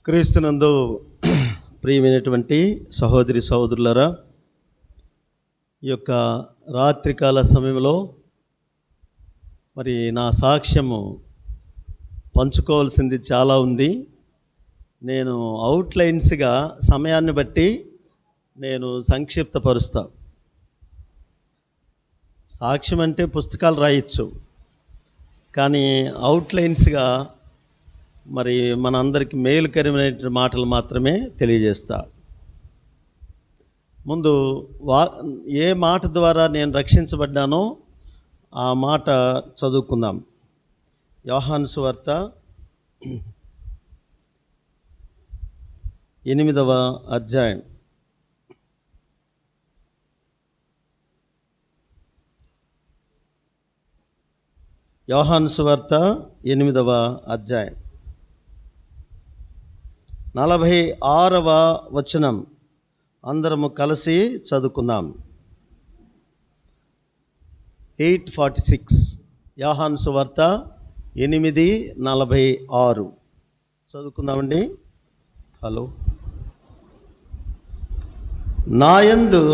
క్రీస్తునందు ప్రియమైనటువంటి సహోదరి సహోదరులారా, ఈ యొక్క రాత్రికాల సమయంలో మరి నా సాక్ష్యము పంచుకోవాల్సింది చాలా ఉంది. నేను అవుట్లైన్స్గా సమయాన్ని బట్టి నేను సంక్షిప్తపరుస్తా. సాక్ష్యం అంటే పుస్తకాలు రాయొచ్చు, కానీ అవుట్లైన్స్గా మరి మనందరికీ మేలుకరమైన మాటలు మాత్రమే తెలియజేస్తా. ముందు ఏ మాట ద్వారా నేను రక్షించబడ్డానో ఆ మాట చదువుకుందాం. యోహాను సువార్త 8వ అధ్యాయం. యోహాను సువార్త 8వ అధ్యాయం 46వ వచనం అందరము కలిసి చదువుకుందాం. 8:46 యోహాను సువార్త 8:46 చదువుకుందామండి. హలో. నాయందు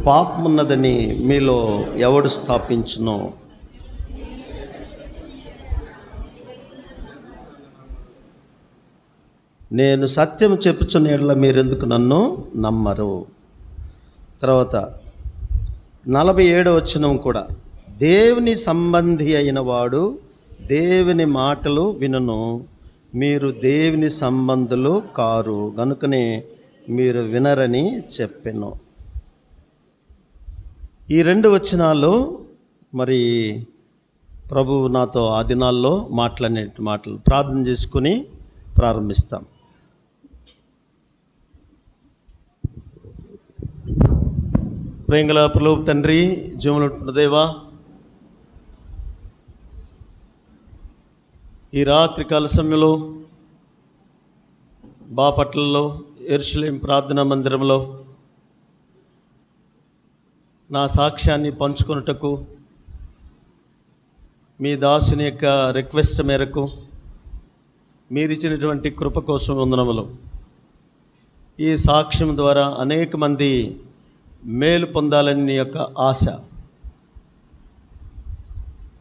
పాపమున్నదని మీలో ఎవడు స్థాపించునో నేను సత్యం చెప్పుచున్న యెడల మీరెందుకు నన్ను నమ్మరు. తర్వాత 47వ వచనం కూడా, దేవుని సంబంధి అయిన వాడు దేవుని మాటలు వినును, మీరు దేవుని సంబంధులు కారు గనుకనే మీరు వినరని చెప్పెను. ఈ 2 వచనాలు మరి ప్రభువు నాతో ఆ దినాల్లో మాటలు ప్రార్థన చేసుకుని ప్రారంభిస్తాం. ప్రేంగల ప్రభువు తండ్రి, జీవములుంటున్న దేవా, ఈ రాత్రికాల సమయంలో బాపట్లలో యెరూషలేం ప్రార్థనా మందిరంలో నా సాక్ష్యాన్ని పంచుకొనుటకు మీ దాసుని యొక్క రిక్వెస్ట్ మేరకు మీరిచ్చినటువంటి కృప కోసం వందనములు. ఈ సాక్ష్యం ద్వారా అనేక మంది మేలు పొందాలని నీ యొక్క ఆశ.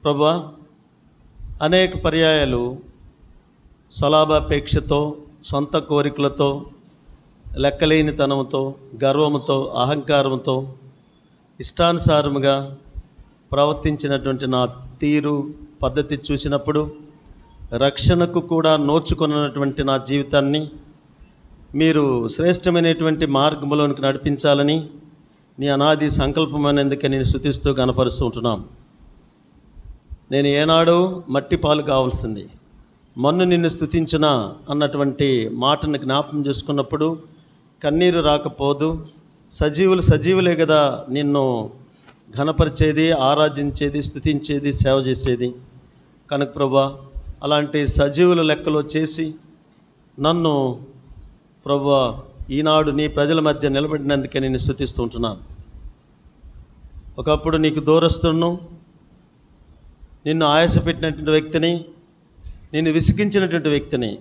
ప్రభువా, అనేక పర్యాయాలు స్వలాభాపేక్షతో, సొంత కోరికలతో, లెక్కలేనితనంతో, గర్వముతో, అహంకారంతో, ఇష్టానుసారముగా ప్రవర్తించినటువంటి నా తీరు పద్ధతి చూసినప్పుడు రక్షణకు కూడా నోచుకున్నటువంటి నా జీవితాన్ని మీరు శ్రేష్టమైనటువంటి మార్గంలోనికి నడిపించాలని నీ అనాది సంకల్పమైనందుకే నేను స్తుతిస్తూ గణపరుస్తూ ఉంటున్నాం. నేను ఏనాడో మట్టి పాలు కావాల్సింది, మన్ను నిన్ను స్తుతించునా అన్నటువంటి మాటను జ్ఞాపకం చేసుకున్నప్పుడు కన్నీరు రాకపోదు. సజీవులే కదా నిన్ను ఘనపరిచేది, ఆరాధించేది, స్తుతించేది, సేవ చేసేది. కనుక ప్రభువా, అలాంటి సజీవుల లెక్కలో చేసి నన్ను ప్రభువా ఈనాడు నీ ప్రజల మధ్య నిలబడినందుకే నేను స్తుతిస్తూ ఉంటున్నాను. ఒకప్పుడు నీకు దూరస్తును, నిన్ను ఆయాసపెట్టినటువంటి వ్యక్తిని, నిన్ను విసిగించినటువంటి వ్యక్తిని,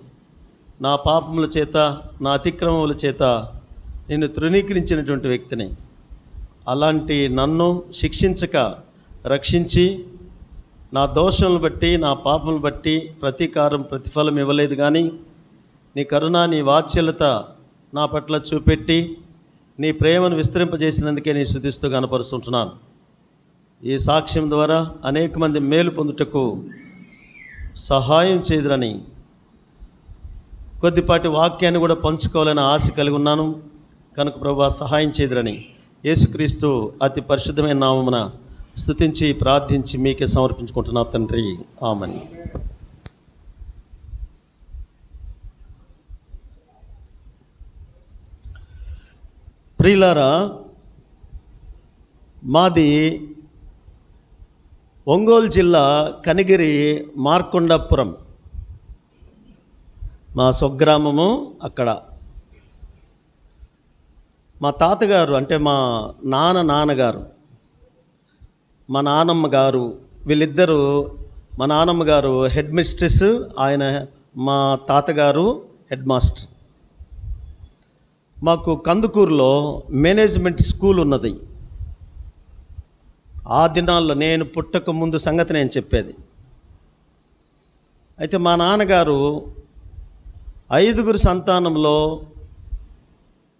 నా పాపముల చేత, నా అతిక్రమముల చేత నిన్ను తృణీకరించినటువంటి వ్యక్తిని, అలాంటి నన్ను శిక్షించక రక్షించి నా దోషములను బట్టి, నా పాపములను బట్టి ప్రతీకారం, ప్రతిఫలం ఇవ్వలేదు, కానీ నీ కరుణ, నీ వాత్సల్యత నా పట్ల చూపెట్టి నీ ప్రేమను విస్తరింపజేసినందుకే నీ స్తుతిస్తూ కనపరుస్తుంటున్నాను. ఈ సాక్ష్యం ద్వారా అనేక మంది మేలు పొందుటకు సహాయం చేదురని, కొద్దిపాటి వాక్యాన్ని కూడా పంచుకోవాలని ఆశ కలిగి ఉన్నాను. కనుక ప్రభువా, సహాయం చేదురని యేసుక్రీస్తు అతి పరిశుద్ధమైన నామమున స్తుతించి ప్రార్థించి మీకే సమర్పించుకుంటున్నా తండ్రి, ఆమేన్. ప్రియులారా, మాది ఒంగోలు జిల్లా కనిగిరి మార్కొండాపురం, మా స్వగ్రామము అక్కడ. మా తాతగారు అంటే మా నాన్నగారు, మా నానమ్మ గారు, వీళ్ళిద్దరూ, మా నానమ్మ గారు హెడ్ మిస్ట్రెస్, ఆయన మా తాతగారు హెడ్ మాస్టర్. మాకు కందుకూరులో మేనేజ్మెంట్ స్కూల్ ఉన్నది. ఆ దినాల్లో నేను పుట్టక ముందు సంగతి నేను చెప్పేది. అయితే మా నాన్నగారు 5 సంతానంలో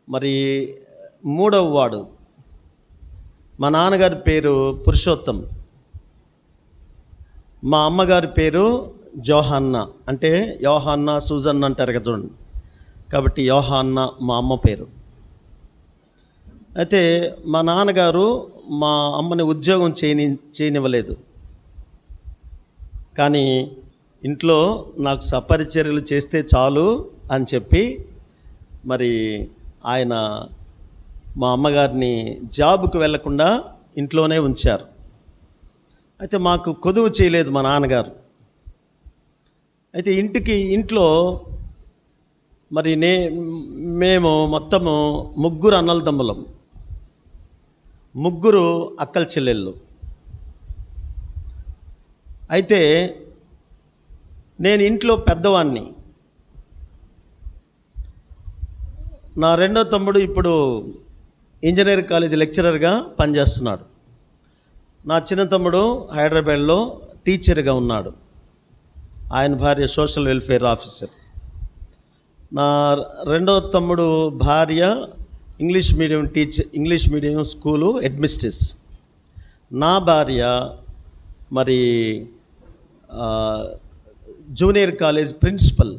మరి 3వ వాడు. మా నాన్నగారి పేరు పురుషోత్తం, మా అమ్మగారి పేరు జోహన్న, అంటే యోహన్న సూజన్న అంటారు కదా చూడండి, కాబట్టి యోహన్న మా అమ్మ పేరు. అయితే మా నాన్నగారు మా అమ్మని ఉద్యోగం చేయనివ్వలేదు, కానీ ఇంట్లో నాకు సపరిచర్యలు చేస్తే చాలు అని చెప్పి మరి ఆయన మా అమ్మగారిని జాబుకు వెళ్లకుండా ఇంట్లోనే ఉంచారు. అయితే మాకు కొదువు చేయలేదు మా నాన్నగారు. అయితే ఇంట్లో మరి మేము మొత్తము 3 అన్నలదమ్ములం, 3 అక్కల చెల్లెళ్ళు. అయితే నేను ఇంట్లో పెద్దవాడిని. నా రెండో తమ్ముడు ఇప్పుడు ఇంజనీర్ కాలేజ్ లెక్చరర్గా పనిచేస్తున్నాడు. నా చిన్న తమ్ముడు హైదరాబాద్లో టీచర్గా ఉన్నాడు. ఆయన భార్య సోషల్ వెల్ఫేర్ ఆఫీసర్. నా రెండవ తమ్ముడు భార్య ఇంగ్లీష్ మీడియం స్కూలు హెడ్మిస్ట్రెస్. నా భార్య మరి జూనియర్ కాలేజ్ ప్రిన్సిపల్.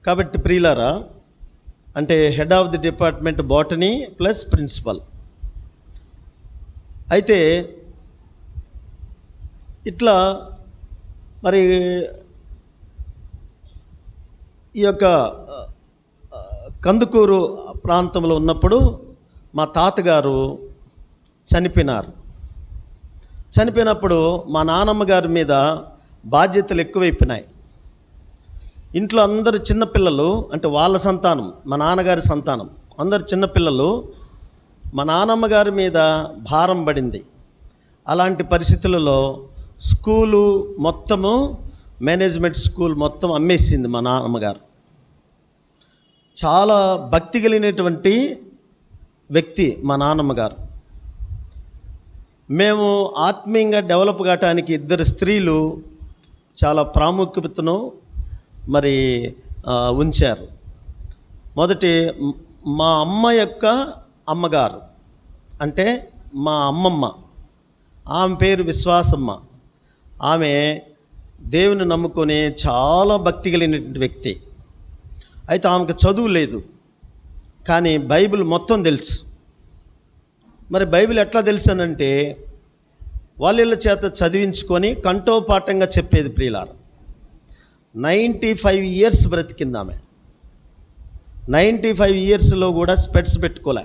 కాబట్టి ప్రియులారా, అంటే head of the department botany plus principal. అయితే ఇట్లా మరి ఈ యొక్క కందుకూరు ప్రాంతంలో ఉన్నప్పుడు మా తాతగారు చనిపోయినప్పుడు మా నాన్నమ్మ గారి మీద బాధ్యతలు ఎక్కువైపోయినాయి. ఇంట్లో అందరు చిన్నపిల్లలు, అంటే వాళ్ళ సంతానం, మా నాన్నగారి సంతానం అందరు చిన్నపిల్లలు, మా నాన్నమ్మ గారి మీద భారం పడింది. అలాంటి పరిస్థితులలో స్కూలు మొత్తము, మేనేజ్మెంట్ స్కూల్ మొత్తం అమ్మేసింది మా నాన్నమ్మగారు. చాలా భక్తి కలిగినటువంటి వ్యక్తి మా నాన్నమ్మగారు. మేము ఆత్మీయంగా డెవలప్ కావటానికి 2 స్త్రీలు చాలా ప్రాముఖ్యతను మరి ఉంచారు. మొదటి మా అమ్మ యొక్క అమ్మగారు, అంటే మా అమ్మమ్మ, ఆమె పేరు విశ్వాసమ్మ. ఆమె దేవుని నమ్ముకొని చాలా భక్తి కలిగినటువంటి వ్యక్తి. అయితే ఆమెకు చదువు లేదు, కానీ బైబిల్ మొత్తం తెలుసు. మరి బైబిల్ ఎట్లా తెలుసానంటే వాళ్ళ చేత చదివించుకొని కంఠోపాఠంగా చెప్పేది. ప్రియులార, 95 ఇయర్స్ బ్రతికింది ఆమె. 95 ఇయర్స్లో కూడా స్పెట్స్ పెట్టుకోలే.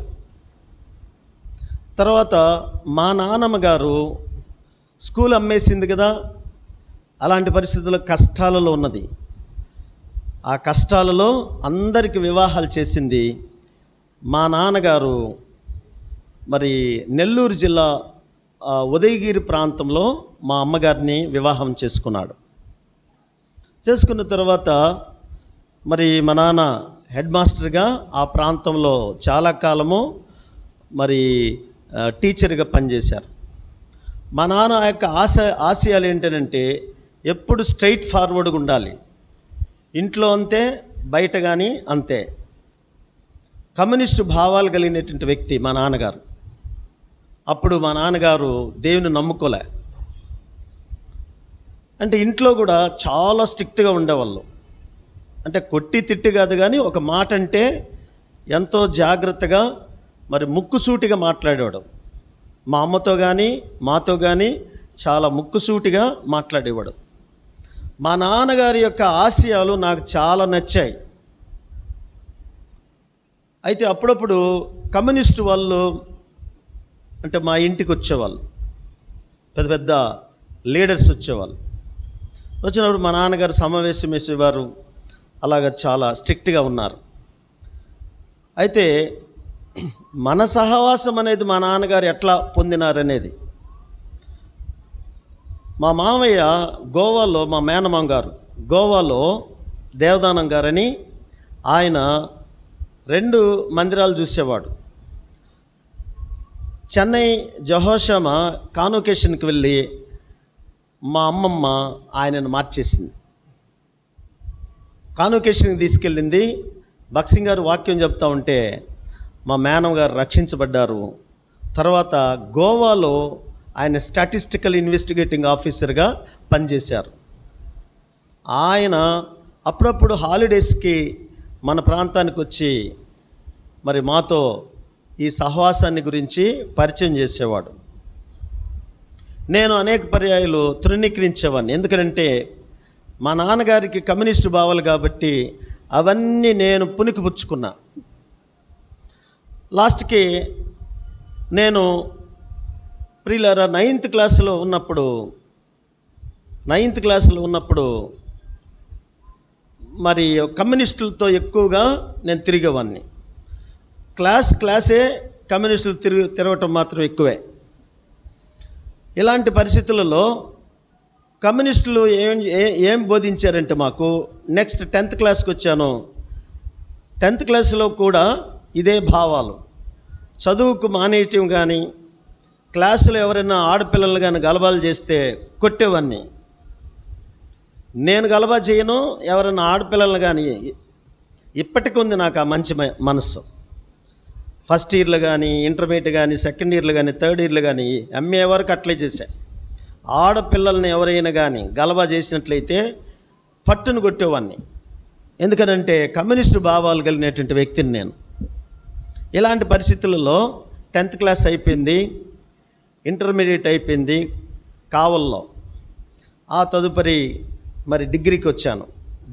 తర్వాత మా నాన్నమ్మ గారు స్కూల్ అమ్మేసింది కదా, అలాంటి పరిస్థితుల్లో కష్టాలలో ఉన్నది. ఆ కష్టాలలో అందరికి వివాహాలు చేసింది. మా నాన్నగారు మరి నెల్లూరు జిల్లా ఉదయగిరి ప్రాంతంలో మా అమ్మగారిని వివాహం చేసుకున్నాడు. చేసుకున్న తర్వాత మరి మా నాన్న హెడ్ మాస్టర్గా ఆ ప్రాంతంలో చాలా కాలము మరి టీచర్గా పనిచేశారు. మా నాన్న యొక్క ఆశయాలు ఏంటంటే ఎప్పుడు స్ట్రైట్ ఫార్వర్డ్గా ఉండాలి. ఇంట్లో అంతే, బయట కానీ అంతే. కమ్యూనిస్టు భావాలు కలిగినటువంటి వ్యక్తి మా నాన్నగారు. అప్పుడు మా నాన్నగారు దేవుని నమ్ముకోలే. అంటే ఇంట్లో కూడా చాలా స్ట్రిక్ట్గా ఉండేవాళ్ళు. అంటే కొట్టి తిట్టి కాదు, కానీ ఒక మాట అంటే ఎంతో జాగ్రత్తగా మరి ముక్కుసూటిగా మాట్లాడేవాడు. మా అమ్మతో కానీ మాతో కానీ చాలా ముక్కుసూటిగా మాట్లాడేవాడు. మా నాన్నగారి యొక్క ఆశయాలు నాకు చాలా నచ్చాయి. అయితే అప్పుడప్పుడు కమ్యూనిస్టు వాళ్ళు అంటే మా ఇంటికి వచ్చేవాళ్ళు, పెద్ద పెద్ద లీడర్స్ వచ్చేవాళ్ళు. వచ్చినప్పుడు మా నాన్నగారు సమావేశం వేసేవారు. అలాగ చాలా స్ట్రిక్ట్గా ఉన్నారు. అయితే మన సహవాసం అనేది మా నాన్నగారు ఎట్లా పొందినారనేది, మా మామయ్య గోవాలో, మా మేనమామ గారు గోవాలో దేవదానం గారని ఆయన 2 మందిరాలు చూసేవాడు. చెన్నై జెహోషామా కాన్వకేషన్కి వెళ్ళి మా అమ్మమ్మ ఆయనను మార్చేసింది. కాన్వకేషన్కి తీసుకెళ్ళింది. భక్సింగ్ గారు వాక్యం చెప్తా ఉంటే మా మేనమ్ గారు రక్షించబడ్డారు. తర్వాత గోవాలో ఆయన స్టాటిస్టికల్ ఇన్వెస్టిగేటింగ్ ఆఫీసర్గా పనిచేశారు. ఆయన అప్పుడప్పుడు హాలిడేస్కి మన ప్రాంతానికి వచ్చి మరి మాతో ఈ సహవాసాన్ని గురించి పరిచయం చేసేవాడు. నేను అనేక పర్యాయాలు తృణీకరించేవాడిని. ఎందుకంటే మా నాన్నగారికి కమ్యూనిస్టు భావాలు కాబట్టి అవన్నీ నేను పుణికిపుచ్చుకున్నా. లాస్ట్కి నేను ప్రియులారా 9th క్లాసులో ఉన్నప్పుడు మరి కమ్యూనిస్టులతో ఎక్కువగా నేను తిరిగేవాడిని. క్లాసే కమ్యూనిస్టులు తిరగటం మాత్రం ఎక్కువే. ఇలాంటి పరిస్థితులలో కమ్యూనిస్టులు ఏం బోధించారంటే మాకు నెక్స్ట్ 10th క్లాస్కి వచ్చాను. 10th క్లాస్లో కూడా ఇదే భావాలు. చదువుకు మానేయటం కానీ, క్లాసులో ఎవరైనా ఆడపిల్లలు కానీ గలబాలు చేస్తే కొట్టేవాడిని. నేను గలబా చేయను, ఎవరైనా ఆడపిల్లలు కానీ. ఇప్పటికీ ఉంది నాకు ఆ మంచి మనస్సు. ఫస్ట్ ఇయర్లో కానీ, ఇంటర్మీడియట్ కానీ, సెకండ్ ఇయర్లో కానీ, థర్డ్ ఇయర్లో కానీ, ఎంఏ వరకు అట్లే చేశా. ఆడపిల్లల్ని ఎవరైనా కానీ గలబా చేసినట్లయితే పట్టును కొట్టేవాడిని. ఎందుకనంటే కమ్యూనిస్టు భావాలు కలిగినటువంటి వ్యక్తిని నేను. ఇలాంటి పరిస్థితులలో 10th క్లాస్ అయిపోయింది, ఇంటర్మీడియట్ అయిపోయింది కావల్లో. ఆ తదుపరి మరి డిగ్రీకి వచ్చాను.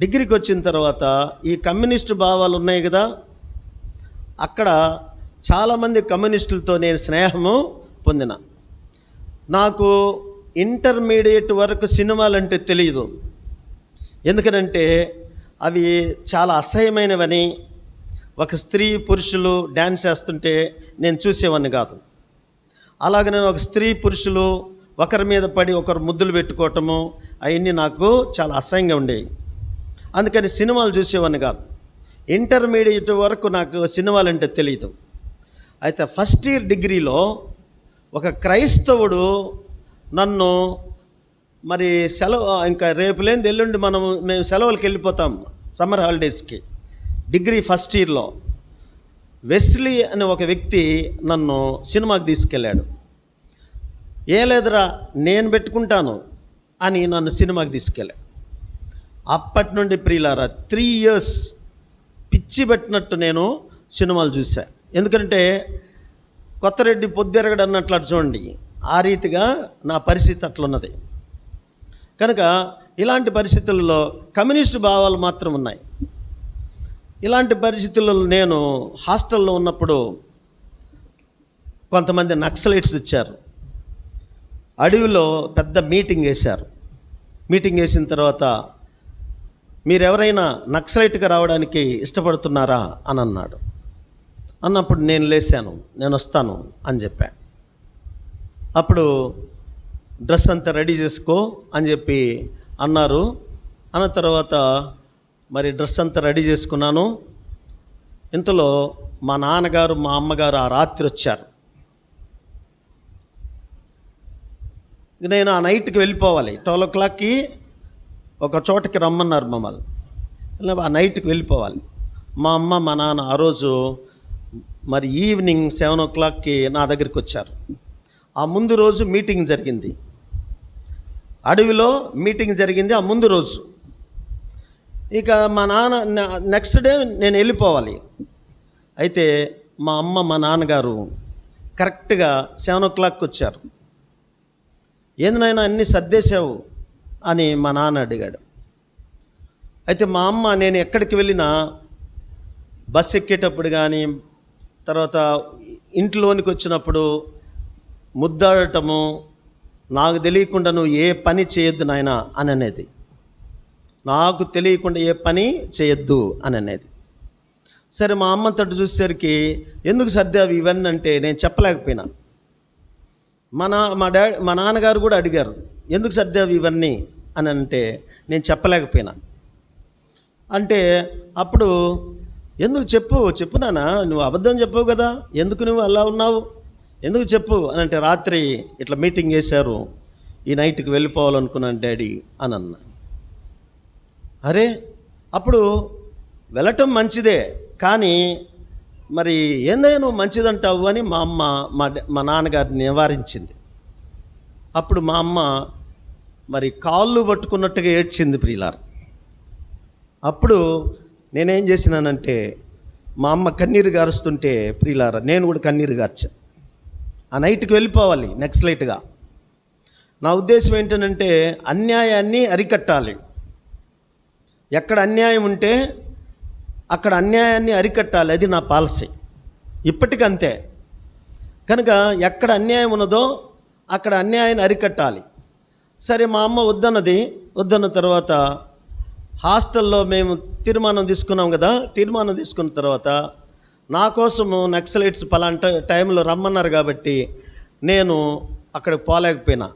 డిగ్రీకి వచ్చిన తర్వాత ఈ కమ్యూనిస్టు భావాలు ఉన్నాయి కదా, అక్కడ చాలామంది కమ్యూనిస్టులతో నేను స్నేహము పొందిన. నాకు ఇంటర్మీడియట్ వరకు సినిమాలంటే తెలియదు. ఎందుకనంటే అవి చాలా అసహ్యమైనవని, ఒక స్త్రీ పురుషులు డ్యాన్స్ చేస్తుంటే నేను చూసేవాడిని కాదు. అలాగే నేను ఒక స్త్రీ పురుషులు ఒకరి మీద పడి ఒకరు ముద్దులు పెట్టుకోవటము అవన్నీ నాకు చాలా అసహ్యంగా ఉండేవి. అందుకని సినిమాలు చూసేవాడిని కాదు. ఇంటర్మీడియట్ వరకు నాకు సినిమాలంటే తెలియదు. అయితే ఫస్ట్ ఇయర్ డిగ్రీలో ఒక క్రైస్తవుడు నన్ను మరి ఇంకా రేపు లేని ఎల్లుండి మేము సెలవులకు వెళ్ళిపోతాం సమ్మర్ హాలిడేస్కి. డిగ్రీ ఫస్ట్ ఇయర్లో వెస్లీ అనే ఒక వ్యక్తి నన్ను సినిమాకి తీసుకెళ్ళాడు. ఏ లేదురా నేను పెట్టుకుంటాను అని నన్ను సినిమాకి తీసుకెళ్ళాడు. అప్పటి నుండి ప్రియులారా 3 years పిచ్చి పెట్టినట్టు నేను సినిమాలు చూసా. ఎందుకంటే కొత్తరెడ్డి పొద్దుెరగడు అన్నట్లు చూడండి, ఆ రీతిగా నా పరిస్థితి అట్లున్నది. కనుక ఇలాంటి పరిస్థితుల్లో కమ్యూనిస్టు భావాలు మాత్రం ఉన్నాయి. ఇలాంటి పరిస్థితుల్లో నేను హాస్టల్లో ఉన్నప్పుడు కొంతమంది నక్సలైట్స్ వచ్చారు. అడవిలో పెద్ద మీటింగ్ వేశారు. మీటింగ్ వేసిన తర్వాత మీరెవరైనా నక్సలైట్గా రావడానికి ఇష్టపడుతున్నారా అని అన్నాడు. అన్నప్పుడు నేను లేచాను, నేను వస్తాను అని చెప్పా. అప్పుడు డ్రెస్ అంతా రెడీ చేసుకో అని చెప్పి అన్నారు. అన్న తర్వాత మరి డ్రెస్ అంతా రెడీ చేసుకున్నాను. ఇంతలో మా నాన్నగారు మా అమ్మగారు ఆ రాత్రి వచ్చారు. నేను ఆ నైట్కి వెళ్ళిపోవాలి. 12 o'clockకి ఒక చోటకి రమ్మన్నారు మమ్మల్ని. ఆ నైట్కి వెళ్ళిపోవాలి. మా అమ్మ మా నాన్న ఆ రోజు మరి ఈవినింగ్ 7 o'clockకి నా దగ్గరికి వచ్చారు. ఆ ముందు రోజు మీటింగ్ జరిగింది, అడవిలో మీటింగ్ జరిగింది ఆ ముందు రోజు. ఇక మా నాన్న నెక్స్ట్ డే నేను వెళ్ళిపోవాలి. అయితే మా అమ్మ మా నాన్నగారు కరెక్ట్గా 7 o'clockకి వచ్చారు. ఏంది నాయనా అన్నీ సర్దేశావు అని మా నాన్న అడిగాడు. అయితే మా అమ్మ నేను ఎక్కడికి వెళ్ళినా బస్సు ఎక్కేటప్పుడు కానీ, తర్వాత ఇంట్లోనికి వచ్చినప్పుడు ముద్దాడటము, నాకు తెలియకుండా నువ్వు ఏ పని చేయొద్దు నాయన అని అనేది. నాకు తెలియకుండా ఏ పని చేయొద్దు అని అనేది. సరే మా అమ్మ తట్టు చూసేసరికి ఎందుకు సర్దావి ఇవన్నీ అంటే నేను చెప్పలేకపోయినా. మా నాన్నగారు కూడా అడిగారు ఎందుకు సర్దావి ఇవన్నీ అని అంటే నేను చెప్పలేకపోయినా. అంటే అప్పుడు ఎందుకు చెప్పు నాన్న, నువ్వు అబద్ధం చెప్పవు కదా, ఎందుకు నువ్వు అలా ఉన్నావు, ఎందుకు చెప్పు అని అంటే, రాత్రి ఇట్లా మీటింగ్ చేశారు, ఈ నైట్కి వెళ్ళిపోవాలనుకున్నాను డాడీ అని అన్నా. అరే, అప్పుడు వెళ్ళటం మంచిదే, కానీ మరి ఏందయ్యా నువ్వు మంచిదంటావు అని మా అమ్మ మా నాన్నగారిని నివారించింది. అప్పుడు మా అమ్మ మరి కాళ్ళు పట్టుకున్నట్టుగా ఏడ్చింది ప్రియులారా. అప్పుడు నేనేం చేసినానంటే, మా అమ్మ కన్నీరు గారుస్తుంటే ప్రియులారా నేను కూడా కన్నీరు గార్చా. ఆ నైట్కి వెళ్ళిపోవాలి నెక్స్ట్లైట్గా. నా ఉద్దేశం ఏంటంటే, అన్యాయాన్ని అరికట్టాలి. ఎక్కడ అన్యాయం ఉంటే అక్కడ అన్యాయాన్ని అరికట్టాలి, అది నా పాలసీ ఇప్పటికంతే. కనుక ఎక్కడ అన్యాయం ఉన్నదో అక్కడ అన్యాయాన్ని అరికట్టాలి. సరే, మా అమ్మ వద్దన్న తర్వాత హాస్టల్లో మేము తీర్మానం తీసుకున్నాం కదా. తీర్మానం తీసుకున్న తర్వాత నా కోసము నక్సలైట్స్ పలాంటి టైంలో రమ్మన్నారు కాబట్టి నేను అక్కడికి పోలేకపోయినా.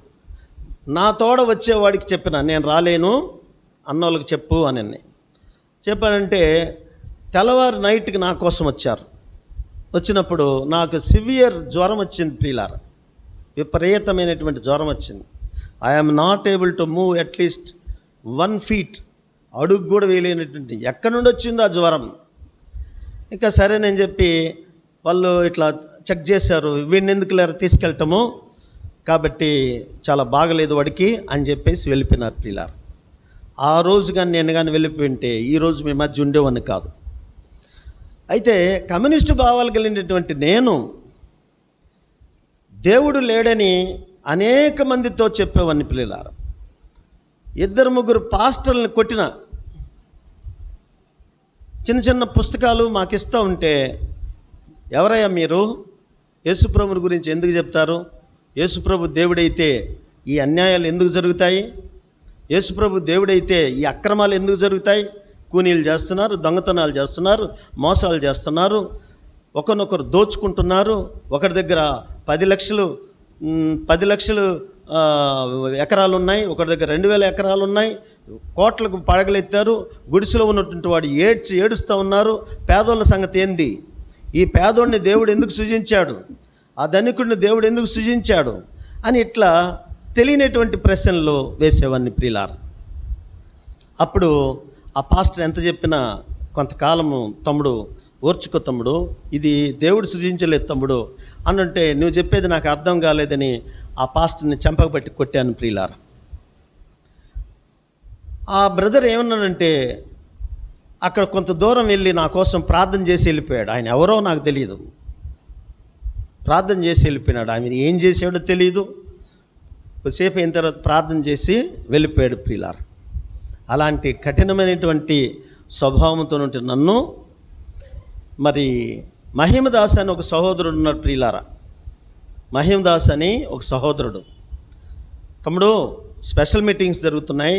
నా తోడ వచ్చేవాడికి చెప్పిన, నేను రాలేను అన్నోళ్ళకి చెప్పు అని చెప్పానంటే, తెల్లవారు నైట్కి నా కోసం వచ్చారు. వచ్చినప్పుడు నాకు సివియర్ జ్వరం వచ్చింది ప్రియులారా, విపరీతమైనటువంటి జ్వరం వచ్చింది. I'm not able to move at least 1 feet, అడుగు కూడా వేయలేనటువంటి. ఎక్కడి నుండి వచ్చిందో ఆ జ్వరం. ఇంకా సరే నేను చెప్పి వాళ్ళు ఇట్లా చెక్ చేశారు, వీడిని ఎందుకు లేరు తీసుకెళ్ళటము, కాబట్టి చాలా బాగలేదు వాడికి అని చెప్పేసి వెళ్ళిపోయినారు ప్రియులారా. ఆ రోజు కానీ నేను కానీ వెళ్ళిపోయింటే ఈరోజు మీ మధ్య ఉండేవాడిని కాదు. అయితే కమ్యూనిస్టు భావాలు కలిగినటువంటి నేను దేవుడు లేడని అనేక మందితో చెప్పేవాడిని ప్రియులారా. 2-3 పాస్టర్లను కొట్టిన. చిన్న పుస్తకాలు మాకు ఇస్తూ ఉంటే, ఎవరయ్యా మీరు, యేసుప్రభుని గురించి ఎందుకు చెప్తారు, యేసుప్రభు దేవుడైతే ఈ అన్యాయాలు ఎందుకు జరుగుతాయి, యేసుప్రభు దేవుడైతే ఈ అక్రమాలు ఎందుకు జరుగుతాయి, కూనీలు చేస్తున్నారు, దొంగతనాలు చేస్తున్నారు, మోసాలు చేస్తున్నారు, ఒకరినొకరు దోచుకుంటున్నారు, ఒకరి దగ్గర 10 లక్షలు ఎకరాలు ఉన్నాయి, ఒకరి దగ్గర 2000 ఎకరాలు ఉన్నాయి, కోట్లకు పడగలెత్తారు, గుడిసెలో ఉన్నటువంటి వాడు ఏడుస్తూ ఉన్నారు. పేదోళ్ళ సంగతి ఏంది, ఈ పేదోడిని దేవుడు ఎందుకు సృజించాడు, ఆ ధనికుడిని దేవుడు ఎందుకు సృజించాడు అని ఇట్లా తెలియనటువంటి ప్రశ్నలు వేసేవాడిని ప్రియులారా. అప్పుడు ఆ పాస్టర్ ఎంత చెప్పినా కొంతకాలము, తమ్ముడు ఓర్చుకో తమ్ముడు, ఇది దేవుడు సృజించలేదు తమ్ముడు అనంటే, నువ్వు చెప్పేది నాకు అర్థం కాలేదని ఆ పాస్టర్ని చెంపకబట్టి కొట్టాను ప్రియులారా. ఆ బ్రదర్ ఏమన్నానంటే, అక్కడ కొంత దూరం వెళ్ళి నా కోసం ప్రార్థన చేసి వెళ్ళిపోయాడు. ఆయన ఎవరో నాకు తెలియదు, ప్రార్థన చేసి వెళ్ళిపోయినాడు. ఆయన ఏం చేసాడో తెలియదు. కొద్దిసేపు అయిన తర్వాత ప్రార్థన చేసి వెళ్ళిపోయాడు ప్రియులారా. అలాంటి కఠినమైనటువంటి స్వభావంతో ఉంటే నన్ను మరి మహిమదాస్ అని ఒక సహోదరుడు ఉన్నాడు ప్రియులారా. మహిమదాస్ అని ఒక సహోదరుడు, తమ్ముడు స్పెషల్ మీటింగ్స్ జరుగుతున్నాయి,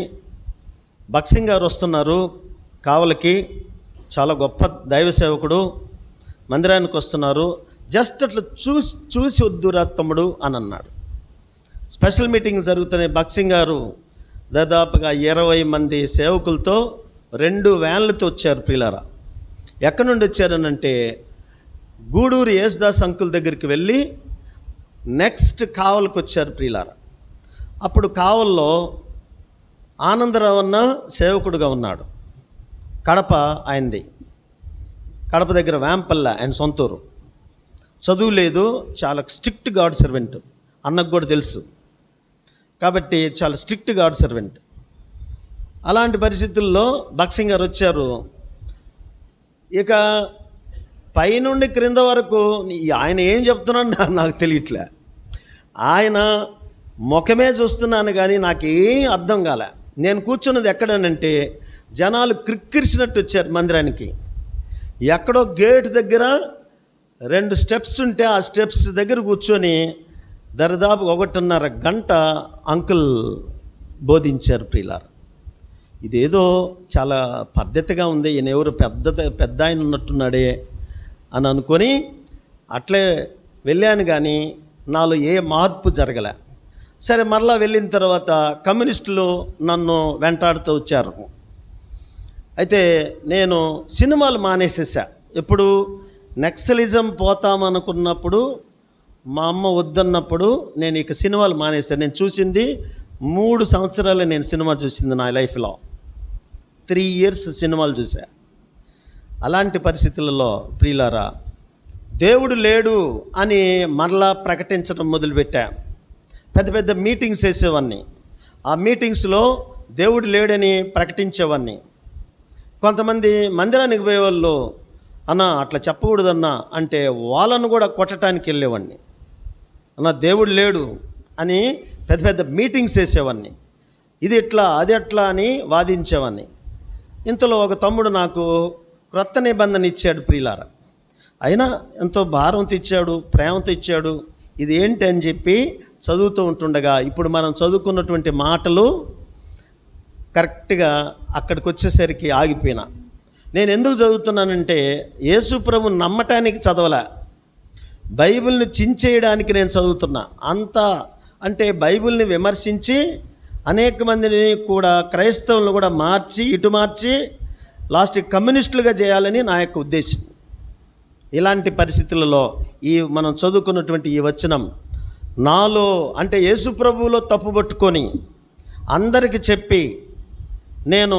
బక్సింగ్ గారు వస్తున్నారు కావలికి, చాలా గొప్ప దైవ సేవకుడు, మందిరానికి వస్తున్నారు, జస్ట్ అట్లా చూసి వద్దురా తమ్ముడు అని అన్నాడు. స్పెషల్ మీటింగ్ జరుగుతున్నాయి. బక్సింగ్ గారు దాదాపుగా 20 మంది సేవకులతో 2 వ్యాన్లతో వచ్చారు ప్రియులారా. ఎక్కడి నుండి వచ్చారనంటే, గూడూరు యేసుదాస్ అంకుల్ దగ్గరికి వెళ్ళి నెక్స్ట్ కావలికి వచ్చారు ప్రియులారా. అప్పుడు కావల్లో ఆనందరావు అన్న సేవకుడుగా ఉన్నాడు. కడప ఆయనది, కడప దగ్గర వేంపల్ల ఆయన సొంతూరు. చదువు లేదు, చాలా స్ట్రిక్ట్ గాడ్ సర్వెంట్, అన్నకు కూడా తెలుసు కాబట్టి చాలా స్ట్రిక్ట్ గాడ్ సర్వెంట్. అలాంటి పరిస్థితుల్లో బక్సింగ్ గారు వచ్చారు. ఇక పైనుండి క్రింద వరకు ఆయన ఏం చెప్తున్నాడు నాకు తెలియట్లే. ఆయన ముఖమే చూస్తున్నాను కానీ నాకేం అర్థం కాలే. నేను కూర్చున్నది ఎక్కడనంటే, జనాలు క్రిక్కిరిసినట్టు వచ్చారు మందిరానికి. ఎక్కడో గేట్ దగ్గర 2 స్టెప్స్ ఉంటే ఆ స్టెప్స్ దగ్గర కూర్చొని దరిదాపు 1.5 గంట అంకుల్ బోధించారు ప్రియులారా. ఇదేదో చాలా పద్ధతిగా ఉంది, ఈయన ఎవరు పెద్ద ఆయన ఉన్నట్టున్నాడే అని అనుకొని అట్లే వెళ్ళాను, కానీ నాలో ఏ మార్పు జరగలే. సరే, మరలా వెళ్ళిన తర్వాత కమ్యూనిస్టులు నన్ను వెంటాడుతూ వచ్చారు. అయితే నేను సినిమాలు మానేసేసా. ఎప్పుడు నక్సలిజం పోతామనుకున్నప్పుడు, మా అమ్మ వద్దన్నప్పుడు నేను ఇక సినిమాలు మానేశాను. నేను చూసింది 3 సంవత్సరాలే నేను సినిమా చూసింది నా లైఫ్లో. 3 years సినిమాలు చూసా. అలాంటి పరిస్థితులలో ప్రియులారా, దేవుడు లేడు అని మరలా ప్రకటించడం మొదలుపెట్టా. పెద్ద పెద్ద మీటింగ్స్ వేసేవాడిని. ఆ మీటింగ్స్లో దేవుడు లేడని ప్రకటించేవాడిని. కొంతమంది మందిరానికి పోయేవాళ్ళు, అన్న అట్లా చెప్పకూడదన్నా అంటే వాళ్ళను కూడా కొట్టడానికి వెళ్ళేవాడిని. అన్న దేవుడు లేడు అని పెద్ద పెద్ద మీటింగ్స్ వేసేవాడిని. ఇది ఎట్లా అది ఎట్లా అని వాదించేవాడిని. ఇంతలో ఒక తమ్ముడు నాకు క్రొత్త నిబంధన ఇచ్చాడు ప్రియులారా. అయినా ఎంతో భారంతో ఇచ్చాడు, ప్రేమతో ఇచ్చాడు. ఇది ఏంటి అని చెప్పి చదువుతూ ఉంటుండగా ఇప్పుడు మనం చదువుకున్నటువంటి మాటలు కరెక్ట్గా అక్కడికి వచ్చేసరికి ఆగిపోయినా. నేను ఎందుకు చదువుతున్నానంటే యేసు ప్రభువుని నమ్మటానికి చదవలే, బైబిల్ని చించేయడానికి నేను చదువుతున్నా. అంతా అంటే బైబిల్ని విమర్శించి అనేక మందిని కూడా, క్రైస్తవులను కూడా ఇటు మార్చి లాస్ట్ కమ్యూనిస్టులుగా చేయాలని నా యొక్క ఉద్దేశం. ఇలాంటి పరిస్థితులలో మనం చదువుకున్నటువంటి ఈ వచనం నాలో అంటే యేసు ప్రభువులో తప్పుపట్టుకొని అందరికీ చెప్పి నేను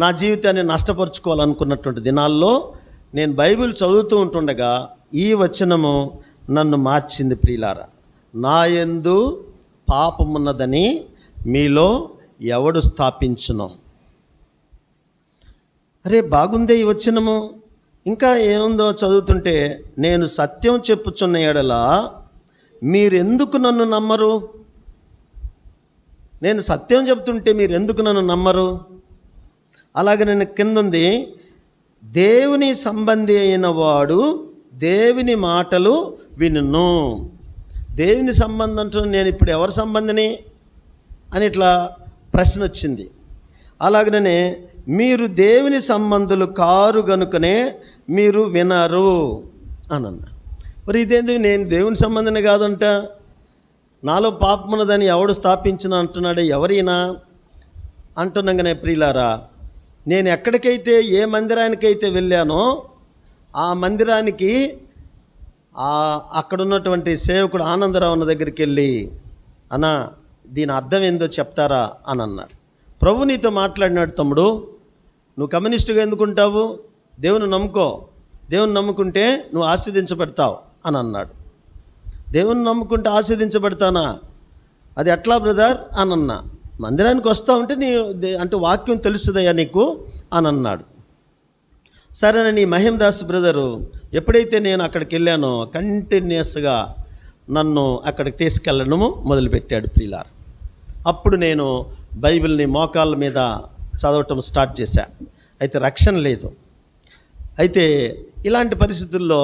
నా జీవితాన్ని నష్టపరుచుకోవాలనుకున్నటువంటి దినాల్లో నేను బైబిల్ చదువుతూ ఉంటుండగా ఈ వచనము నన్ను మార్చింది ప్రియులారా. నా యందు పాపమున్నదని మీలో ఎవడు స్థాపించును. అరే బాగుందే ఈ వచనము. ఇంకా ఏముందో చదువుతుంటే, నేను సత్యం చెప్పుచున్న ఎడల మీరెందుకు నన్ను నమ్మరు? నేను సత్యం చెప్తుంటే మీరు ఎందుకు నన్ను నమ్మరు? అలాగే నేను కిందుంది, దేవుని సంబంధి అయిన వాడు దేవుని మాటలు వినును. దేవుని సంబంధం అంటూ నేను ఇప్పుడు ఎవరి సంబంధిని అని ఇట్లా ప్రశ్న వచ్చింది. అలాగనే మీరు దేవుని సంబంధులు కారు గనుకనే మీరు వినరు అని అన్నా. మరి ఇదేంటి, నేను దేవుని సంబంధిని కాదంట, నాలో పాపమున్నదని ఎవడు స్థాపించిన అంటున్నాడే, ఎవరైనా అంటున్నాగానే ప్రియులారా, నేను ఎక్కడికైతే ఏ మందిరానికైతే వెళ్ళానో ఆ మందిరానికి అక్కడ ఉన్నటువంటి సేవకుడు ఆనందరావు అన్న దగ్గరికి వెళ్ళి, అన్నా దీని అర్థం ఏందో చెప్తారా అని అన్నాడు. ప్రభు నీతో మాట్లాడినాడు, తమ్ముడు నువ్వు కమ్యూనిస్టుగా ఎందుకుంటావు, దేవుని నమ్ముకో, దేవుని నమ్ముకుంటే నువ్వు ఆశీర్వదించబడతావు అని అన్నాడు. దేవుని నమ్ముకుంటే ఆశీర్వదించబడతానా, అది ఎట్లా బ్రదర్ అని అన్నా. మందిరానికి వస్తావు అంటే అంటే వాక్యం తెలుస్తుందయ్యా నీకు అని అన్నాడు. సరేనని మహిమదాస్ బ్రదరు ఎప్పుడైతే నేను అక్కడికి వెళ్ళానో కంటిన్యూస్గా నన్ను అక్కడికి తీసుకెళ్ళడము మొదలుపెట్టాడు ప్రియులారా. అప్పుడు నేను బైబిల్ని మోకాళ్ళ మీద చదవటం స్టార్ట్ చేశా. అయితే రక్షణ లేదు. అయితే ఇలాంటి పరిస్థితుల్లో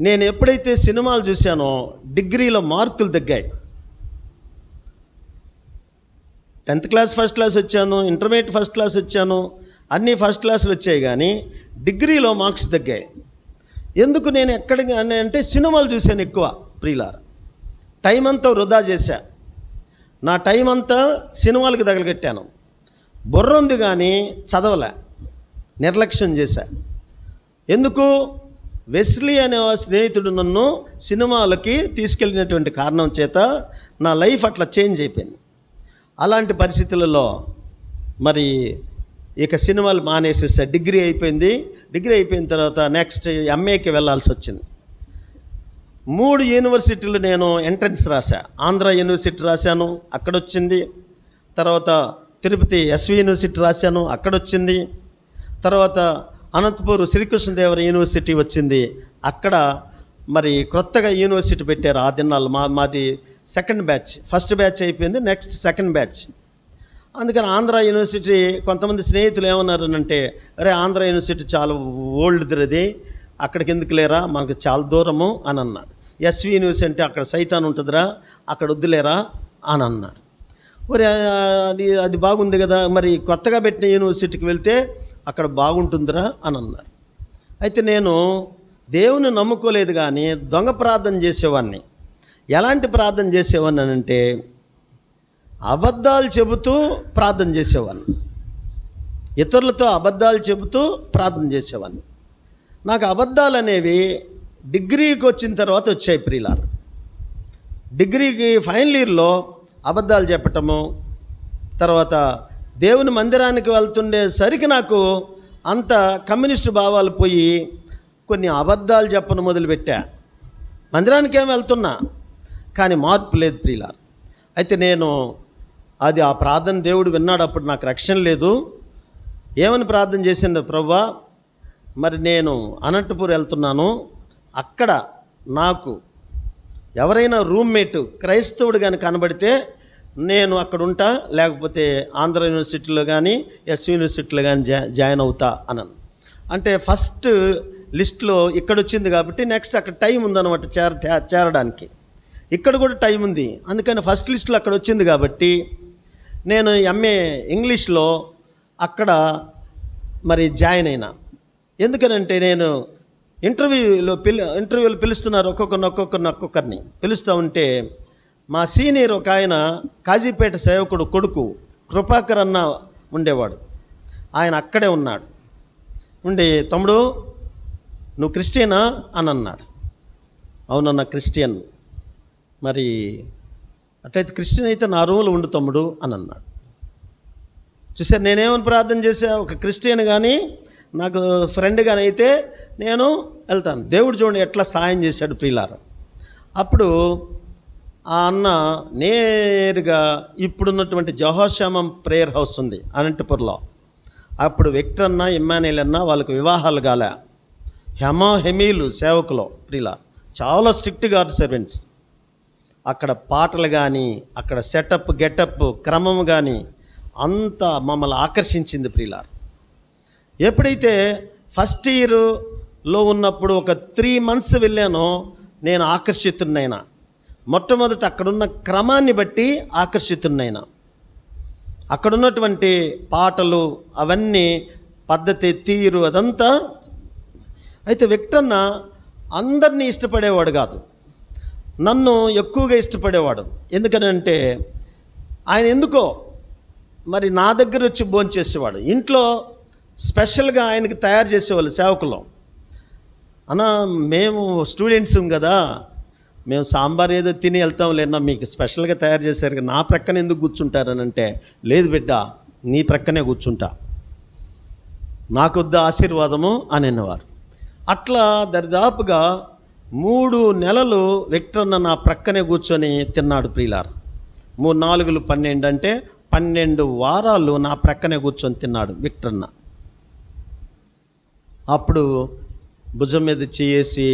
నేను ఎప్పుడైతే సినిమాలు చూశానో డిగ్రీలో మార్కులు తగ్గాయి. 10th క్లాస్ ఫస్ట్ క్లాస్ వచ్చాను, ఇంటర్మీడియట్ ఫస్ట్ క్లాస్ వచ్చాను, అన్నీ ఫస్ట్ క్లాసులు వచ్చాయి, కానీ డిగ్రీలో మార్క్స్ తగ్గాయి. ఎందుకు నేను ఎక్కడికి అంటే సినిమాలు చూశాను ఎక్కువ ప్రియులారా. టైం అంతా వృధా చేశా. నా టైం అంతా సినిమాలకు తగలగట్టాను. బుర్ర ఉంది కానీ చదవలే, నిర్లక్ష్యం చేశా. ఎందుకు? వెస్లీ అనే స్నేహితుడు నన్ను సినిమాలకి తీసుకెళ్ళినటువంటి కారణం చేత నా లైఫ్ అట్లా చేంజ్ అయిపోయింది. అలాంటి పరిస్థితులలో మరి ఇక సినిమాలు మానేసేసా. డిగ్రీ అయిపోయింది. డిగ్రీ అయిపోయిన తర్వాత నెక్స్ట్ ఎంఏకి వెళ్ళాల్సి వచ్చింది. 3 యూనివర్సిటీలు నేను ఎంట్రన్స్ రాశా. ఆంధ్ర యూనివర్సిటీ రాశాను, అక్కడొచ్చింది. తర్వాత తిరుపతి ఎస్వి యూనివర్సిటీ రాశాను, అక్కడొచ్చింది. తర్వాత అనంతపూర్ శ్రీకృష్ణదేవర యూనివర్సిటీ వచ్చింది, అక్కడ మరి క్రొత్తగా యూనివర్సిటీ పెట్టారు. ఆ దినాలు మాది సెకండ్ బ్యాచ్, ఫస్ట్ బ్యాచ్ అయిపోయింది, నెక్స్ట్ సెకండ్ బ్యాచ్. అందుకని ఆంధ్ర యూనివర్సిటీ కొంతమంది స్నేహితులు ఏమన్నారనంటే, అరే ఆంధ్ర యూనివర్సిటీ చాలా ఓల్డ్ది, అది అక్కడికి ఎందుకు లేరా, మనకు చాలా దూరము అని అన్నాడు. ఎస్వి యూనివర్సిటీ అంటే అక్కడ సైతాన్ ఉంటుందిరా, అక్కడ వద్దులేరా అని అన్నాడు. మరి అది బాగుంది కదా, మరి కొత్తగా పెట్టిన యూనివర్సిటీకి వెళ్తే అక్కడ బాగుంటుందిరా అని అన్నారు. అయితే నేను దేవుని నమ్ముకోలేదు, కానీ దొంగ ప్రార్థన చేసేవాడిని. ఎలాంటి ప్రార్థన చేసేవాడిని అంటే అబద్ధాలు చెబుతూ ప్రార్థన చేసేవాడిని. ఇతరులతో అబద్ధాలు చెబుతూ ప్రార్థన చేసేవాడిని. నాకు అబద్ధాలు అనేవి డిగ్రీకి వచ్చిన తర్వాత వచ్చాయి ప్రియులారా. డిగ్రీకి ఫైనల్ ఇయర్లో అబద్ధాలు చెప్పటము, తర్వాత దేవుని మందిరానికి వెళ్తుండేసరికి నాకు అంత కమ్యూనిస్టు భావాలు పోయి కొన్ని అబద్ధాలు చెప్పను మొదలుపెట్టా. మందిరానికి ఏమి వెళ్తున్నా కానీ మార్పు లేదు ప్రియులారా. అయితే నేను ఆ ప్రార్థన దేవుడు విన్నాడు. అప్పుడు నాకు రక్షణ లేదు. ఏమని ప్రార్థన చేసిండు, ప్రభువా మరి నేను అనంతపూర్ వెళ్తున్నాను, అక్కడ నాకు ఎవరైనా రూమ్మేట్ క్రైస్తవుడు కానీ కనబడితే నేను అక్కడ ఉంటా, లేకపోతే ఆంధ్ర యూనివర్సిటీలో కానీ ఎస్ యూనివర్సిటీలో కానీ జాయిన్ అవుతా అన్నాను. అంటే ఫస్ట్ లిస్ట్లో ఇక్కడ వచ్చింది కాబట్టి నెక్స్ట్ అక్కడ టైం ఉందన్నమాట చేరడానికి. ఇక్కడ కూడా టైం ఉంది, అందుకని ఫస్ట్ లిస్ట్లో అక్కడ వచ్చింది కాబట్టి నేను ఎంఏ ఇంగ్లీష్లో అక్కడ మరి జాయిన్ అయినా. ఎందుకనంటే నేను ఇంటర్వ్యూలు పిలుస్తున్నారు, ఒక్కొక్కరిని పిలుస్తూ ఉంటే మా సీనియర్ ఒక ఆయన కాజీపేట సేవకుడు కొడుకు కృపాకర్ అన్న ఉండేవాడు. ఆయన అక్కడే ఉన్నాడు. ఉండి తమ్ముడు నువ్వు క్రిస్టియనా అని అన్నాడు. అవునన్నా క్రిస్టియన్. మరి అట్లయితే క్రిస్టియన్ అయితే నా రూమ్లో ఉండు తమ్ముడు అని అన్నాడు. చూసారు నేనేమని ప్రార్థన చేశా, ఒక క్రిస్టియన్ కానీ నాకు ఫ్రెండ్ కానీ అయితే నేను వెళ్తాను. దేవుడు చూడండి ఎట్లా సాయం చేశాడు ప్రియులారా. అప్పుడు ఆ అన్న నేరుగా ఇప్పుడున్నటువంటి జహోషామం ప్రేయర్ హౌస్ ఉంది అనంతపూర్లో. అప్పుడు విక్టర్ అన్న, ఇమ్మానుయేల్ అన్న వాళ్ళకి వివాహాలు కాలే. హెమీలు సేవకులు ప్రియుల చాలా స్ట్రిక్ట్ గాడ్ సర్వెంట్స్. అక్కడ పాటలు కానీ అక్కడ సెటప్ గెటప్ క్రమం కానీ అంతా మమ్మల్ని ఆకర్షించింది ప్రియులారు. ఎప్పుడైతే ఫస్ట్ ఇయర్లో ఉన్నప్పుడు ఒక 3 months వెళ్ళానో నేను ఆకర్షితున్నైనా. మొట్టమొదట అక్కడున్న క్రమాన్ని బట్టి ఆకర్షితున్నైనా. అక్కడున్నటువంటి పాటలు అవన్నీ పద్ధతి తీరు అదంతా. అయితే విక్టన్న అందరినీ ఇష్టపడేవాడు కాదు, నన్ను ఎక్కువగా ఇష్టపడేవాడు. ఎందుకనంటే ఆయన ఎందుకో మరి నా దగ్గర వచ్చి భోంచేసేవాడు. ఇంట్లో స్పెషల్గా ఆయనకి తయారు చేసేవాళ్ళు సేవకులు. అన్న మేము స్టూడెంట్స్ కదా, మేము సాంబార్ ఏదో తిని వెళ్తాం లేనా, మీకు స్పెషల్గా తయారు చేశారు, నా ప్రక్కన ఎందుకు కూర్చుంటారని అంటే, లేదు బిడ్డ నీ ప్రక్కనే కూర్చుంటా, నాకొద్దు ఆశీర్వాదము అని అన్నవారు. అట్లా దరిదాపుగా 3 నెలలు విక్టర్న నా ప్రక్కనే కూర్చొని తిన్నాడు ప్రియులారు. 3 4 12 అంటే 12 వారాలు నా ప్రక్కనే కూర్చొని తిన్నాడు విక్టర్న. అప్పుడు భుజం మీద చేసి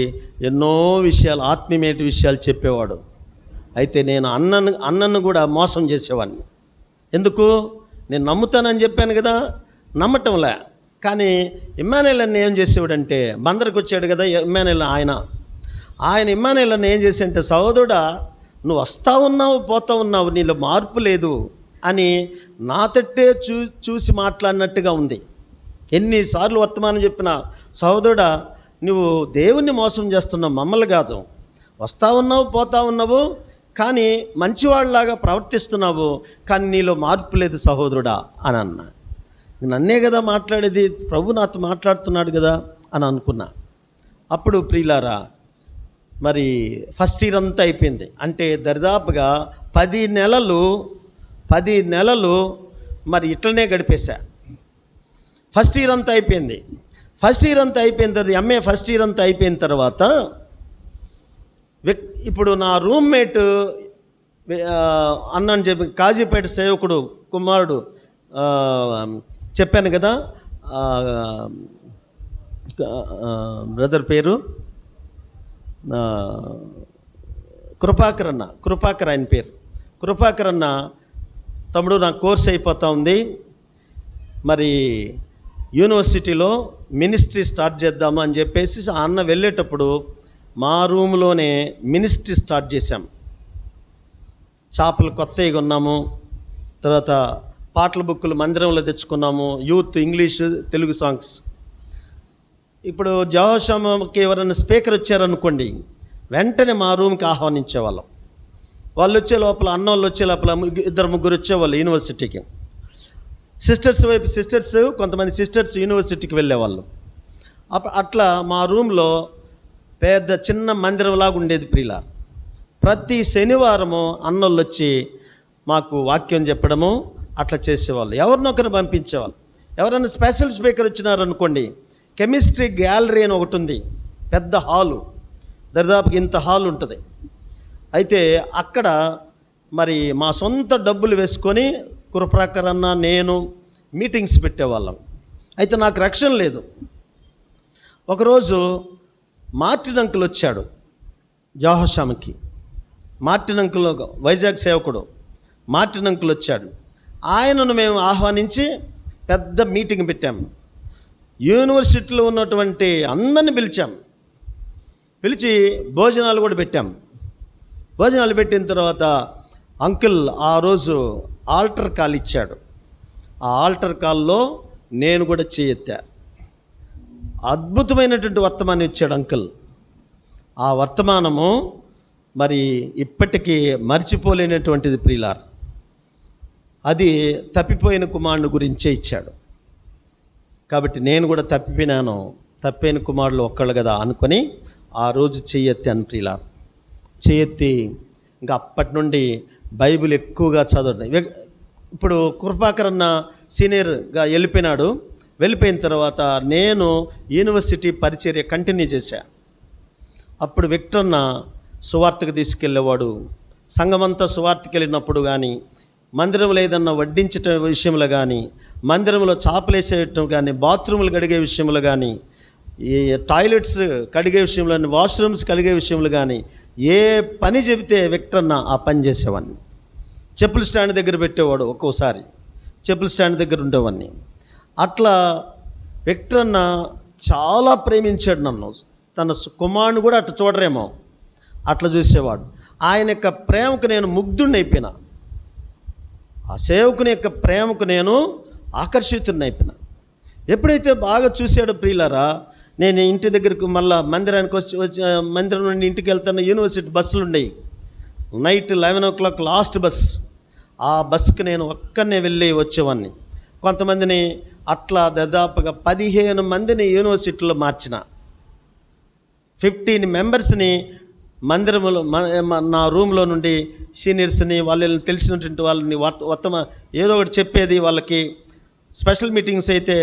ఎన్నో విషయాలు, ఆత్మీయమైన విషయాలు చెప్పేవాడు. అయితే నేను అన్నను కూడా మోసం చేసేవాడిని. ఎందుకు, నేను నమ్ముతానని చెప్పాను కదా, నమ్మటంలే. కానీ ఇమ్మానుయేల్ అన్న ఏం చేసేవాడంటే, బందరికి వచ్చాడు కదా ఇమ్మానుయేల్, ఆయన ఇమ్మానుయేల్ అన్న ఏం చేశాడంటే, సహోదరుడా నువ్వు వస్తూ ఉన్నావు పోతూ ఉన్నావు, నీలో మార్పు లేదు అని నా తట్టే చూసి మాట్లాడినట్టుగా ఉంది. ఎన్నిసార్లు వర్తమానం చెప్పిన, సహోదరుడా నువ్వు దేవుణ్ణి మోసం చేస్తున్నావు, మమ్మల్ని కాదు, వస్తూ ఉన్నావు పోతూ ఉన్నావు కానీ మంచివాళ్ళలాగా ప్రవర్తిస్తున్నావు, కానీ నీలో మార్పు లేదు సహోదరుడా అని అన్నా. నన్నే కదా మాట్లాడేది, ప్రభు నాతో మాట్లాడుతున్నాడు కదా అని అనుకున్నా. అప్పుడు ప్రియులారా మరి ఫస్ట్ ఇయర్ అంతా అయిపోయింది. అంటే దరిదాపుగా 10 నెలలు మరి ఇట్లనే గడిపేశా. ఫస్ట్ ఇయర్ అంతా అయిపోయింది. ఫస్ట్ ఇయర్ అంతా అయిపోయిన తర్వాత ఎంఏ ఫస్ట్ ఇయర్ అంతా అయిపోయిన తర్వాత ఇప్పుడు నా రూమ్మేట్ అన్నని చెప్పి కాజీపేట సేవకుడు కుమారుడు చెప్పాను కదా, బ్రదర్ పేరు కృపాకర్ ఆయన పేరు కృపాకర్ అన్న, తమ్ముడు నా కోర్స్ అయిపోతూ ఉంది, మరి యూనివర్సిటీలో మినిస్ట్రీ స్టార్ట్ చేద్దాము అని చెప్పేసి ఆ అన్న వెళ్ళేటప్పుడు మా రూమ్లోనే మినిస్ట్రీ స్టార్ట్ చేశాం. చేపలు కొత్తవి కొన్నాము, తర్వాత పాటల బుక్కులు మందిరంలో తెచ్చుకున్నాము, యూత్ ఇంగ్లీషు తెలుగు సాంగ్స్. ఇప్పుడు జహోషామకి ఎవరైనా స్పీకర్ వచ్చారనుకోండి, వెంటనే మా రూమ్కి ఆహ్వానించేవాళ్ళం. వాళ్ళు వచ్చే లోపల, అన్నోళ్ళు వచ్చే లోపల 2 3 వచ్చేవాళ్ళు యూనివర్సిటీకి. సిస్టర్స్ వైపు సిస్టర్స్, కొంతమంది సిస్టర్స్ యూనివర్సిటీకి వెళ్ళేవాళ్ళు. అట్లా మా రూమ్లో పెద్ద చిన్న మందిరంలాగా ఉండేది ప్రియుల. ప్రతి శనివారము అన్నోళ్ళు వచ్చి మాకు వాక్యం చెప్పడము అట్లా చేసేవాళ్ళు. ఎవరినొకరు పంపించేవాళ్ళు. ఎవరైనా స్పెషల్ స్పీకర్ వచ్చినారనుకోండి, కెమిస్ట్రీ గ్యాలరీ అని ఒకటి ఉంది, పెద్ద హాలు, దాదాపుగా ఇంత హాల్ ఉంటుంది. అయితే అక్కడ మరి మా సొంత డబ్బులు వేసుకొని కృపాకర్ అన్న నేను మీటింగ్స్ పెట్టేవాళ్ళం. అయితే నాకు రక్షణ లేదు. ఒకరోజు మార్టిన్ అంకుల్ వచ్చాడు జోహాషామ్కి. మార్టిన్ అంకుల్ వైజాగ్ సేవకుడు మార్టిన్ అంకుల్ వచ్చాడు. ఆయనను మేము ఆహ్వానించి పెద్ద మీటింగ్ పెట్టాము. యూనివర్సిటీలో ఉన్నటువంటి అందరిని పిలిచి భోజనాలు కూడా పెట్టాం. భోజనాలు పెట్టిన తర్వాత అంకుల్ ఆ రోజు ఆల్టర్ కాల్ ఇచ్చాడు. ఆ ఆల్టర్ కాల్లో నేను కూడా చేయెత్తా. అద్భుతమైనటువంటి వర్తమానం ఇచ్చాడు అంకుల్. ఆ వర్తమానము మరి ఇప్పటికీ మర్చిపోలేనటువంటిది ప్రియులార్. అది తప్పిపోయిన కుమారుని గురించే ఇచ్చాడు. కాబట్టి నేను కూడా తప్పిపోయిన కుమారులు ఒక్కళ్ళు కదా అనుకొని ఆ రోజు చెయ్యెత్తాను ప్రియులార్. చెయ్యెత్తి ఇంకా అప్పటి నుండి బైబిల్ ఎక్కువగా చదవడం. ఇప్పుడు కృపాకర్ అన్న సీనియర్గా వెళ్ళిపోయిన తర్వాత నేను యూనివర్సిటీ పరిచర్య కంటిన్యూ చేశా. అప్పుడు విక్టర్న సువార్తకు తీసుకెళ్ళేవాడు. సంఘమంతా సువార్తకి వెళ్ళినప్పుడు కానీ, మందిరంలో ఏదన్నా వడ్డించటం విషయంలో కానీ, మందిరంలో చాపలేసేయటం కానీ, బాత్రూములు కడిగే విషయంలో కానీ, ఈ టాయిలెట్స్ కడిగే విషయంలో, వాష్రూమ్స్ కడిగే విషయంలో కానీ ఏ పని చెబితే విక్టర్న ఆ పని చేసేవాడిని. చెప్పుల స్టాండ్ దగ్గర పెట్టేవాడు. ఒక్కోసారి చెప్పుల స్టాండ్ దగ్గర ఉండేవాడిని. అట్లా విక్టర్న చాలా ప్రేమించాడు నన్ను. తన కుమారుని కూడా అట్లా చూడరేమో అట్లా చూసేవాడు. ఆయన యొక్క ప్రేమకు నేను ముగ్ధుడిని అయిపోయినా. ఆ సేవకుని యొక్క ప్రేమకు నేను ఆకర్షితుడిని అయిపోయినా. ఎప్పుడైతే బాగా చూశాడో ప్రియులారా, నేను ఇంటి దగ్గరకు మళ్ళీ మందిరానికి వచ్చి మందిరం నుండి ఇంటికి వెళ్తాను. యూనివర్సిటీ బస్సులు ఉండేవి. Night 11 o'clock last bus. ఆ బస్సుకి నేను ఒక్కనే వెళ్ళి వచ్చేవాడిని. కొంతమందిని అట్లా దాదాపుగా 15 మందిని యూనివర్సిటీలో మార్చిన. 15 మెంబర్స్ని మందిరంలో నా రూమ్లో నుండి సీనియర్స్ని, వాళ్ళని తెలిసినటువంటి వాళ్ళని ఏదో ఒకటి చెప్పేది. వాళ్ళకి స్పెషల్ మీటింగ్స్ అయితే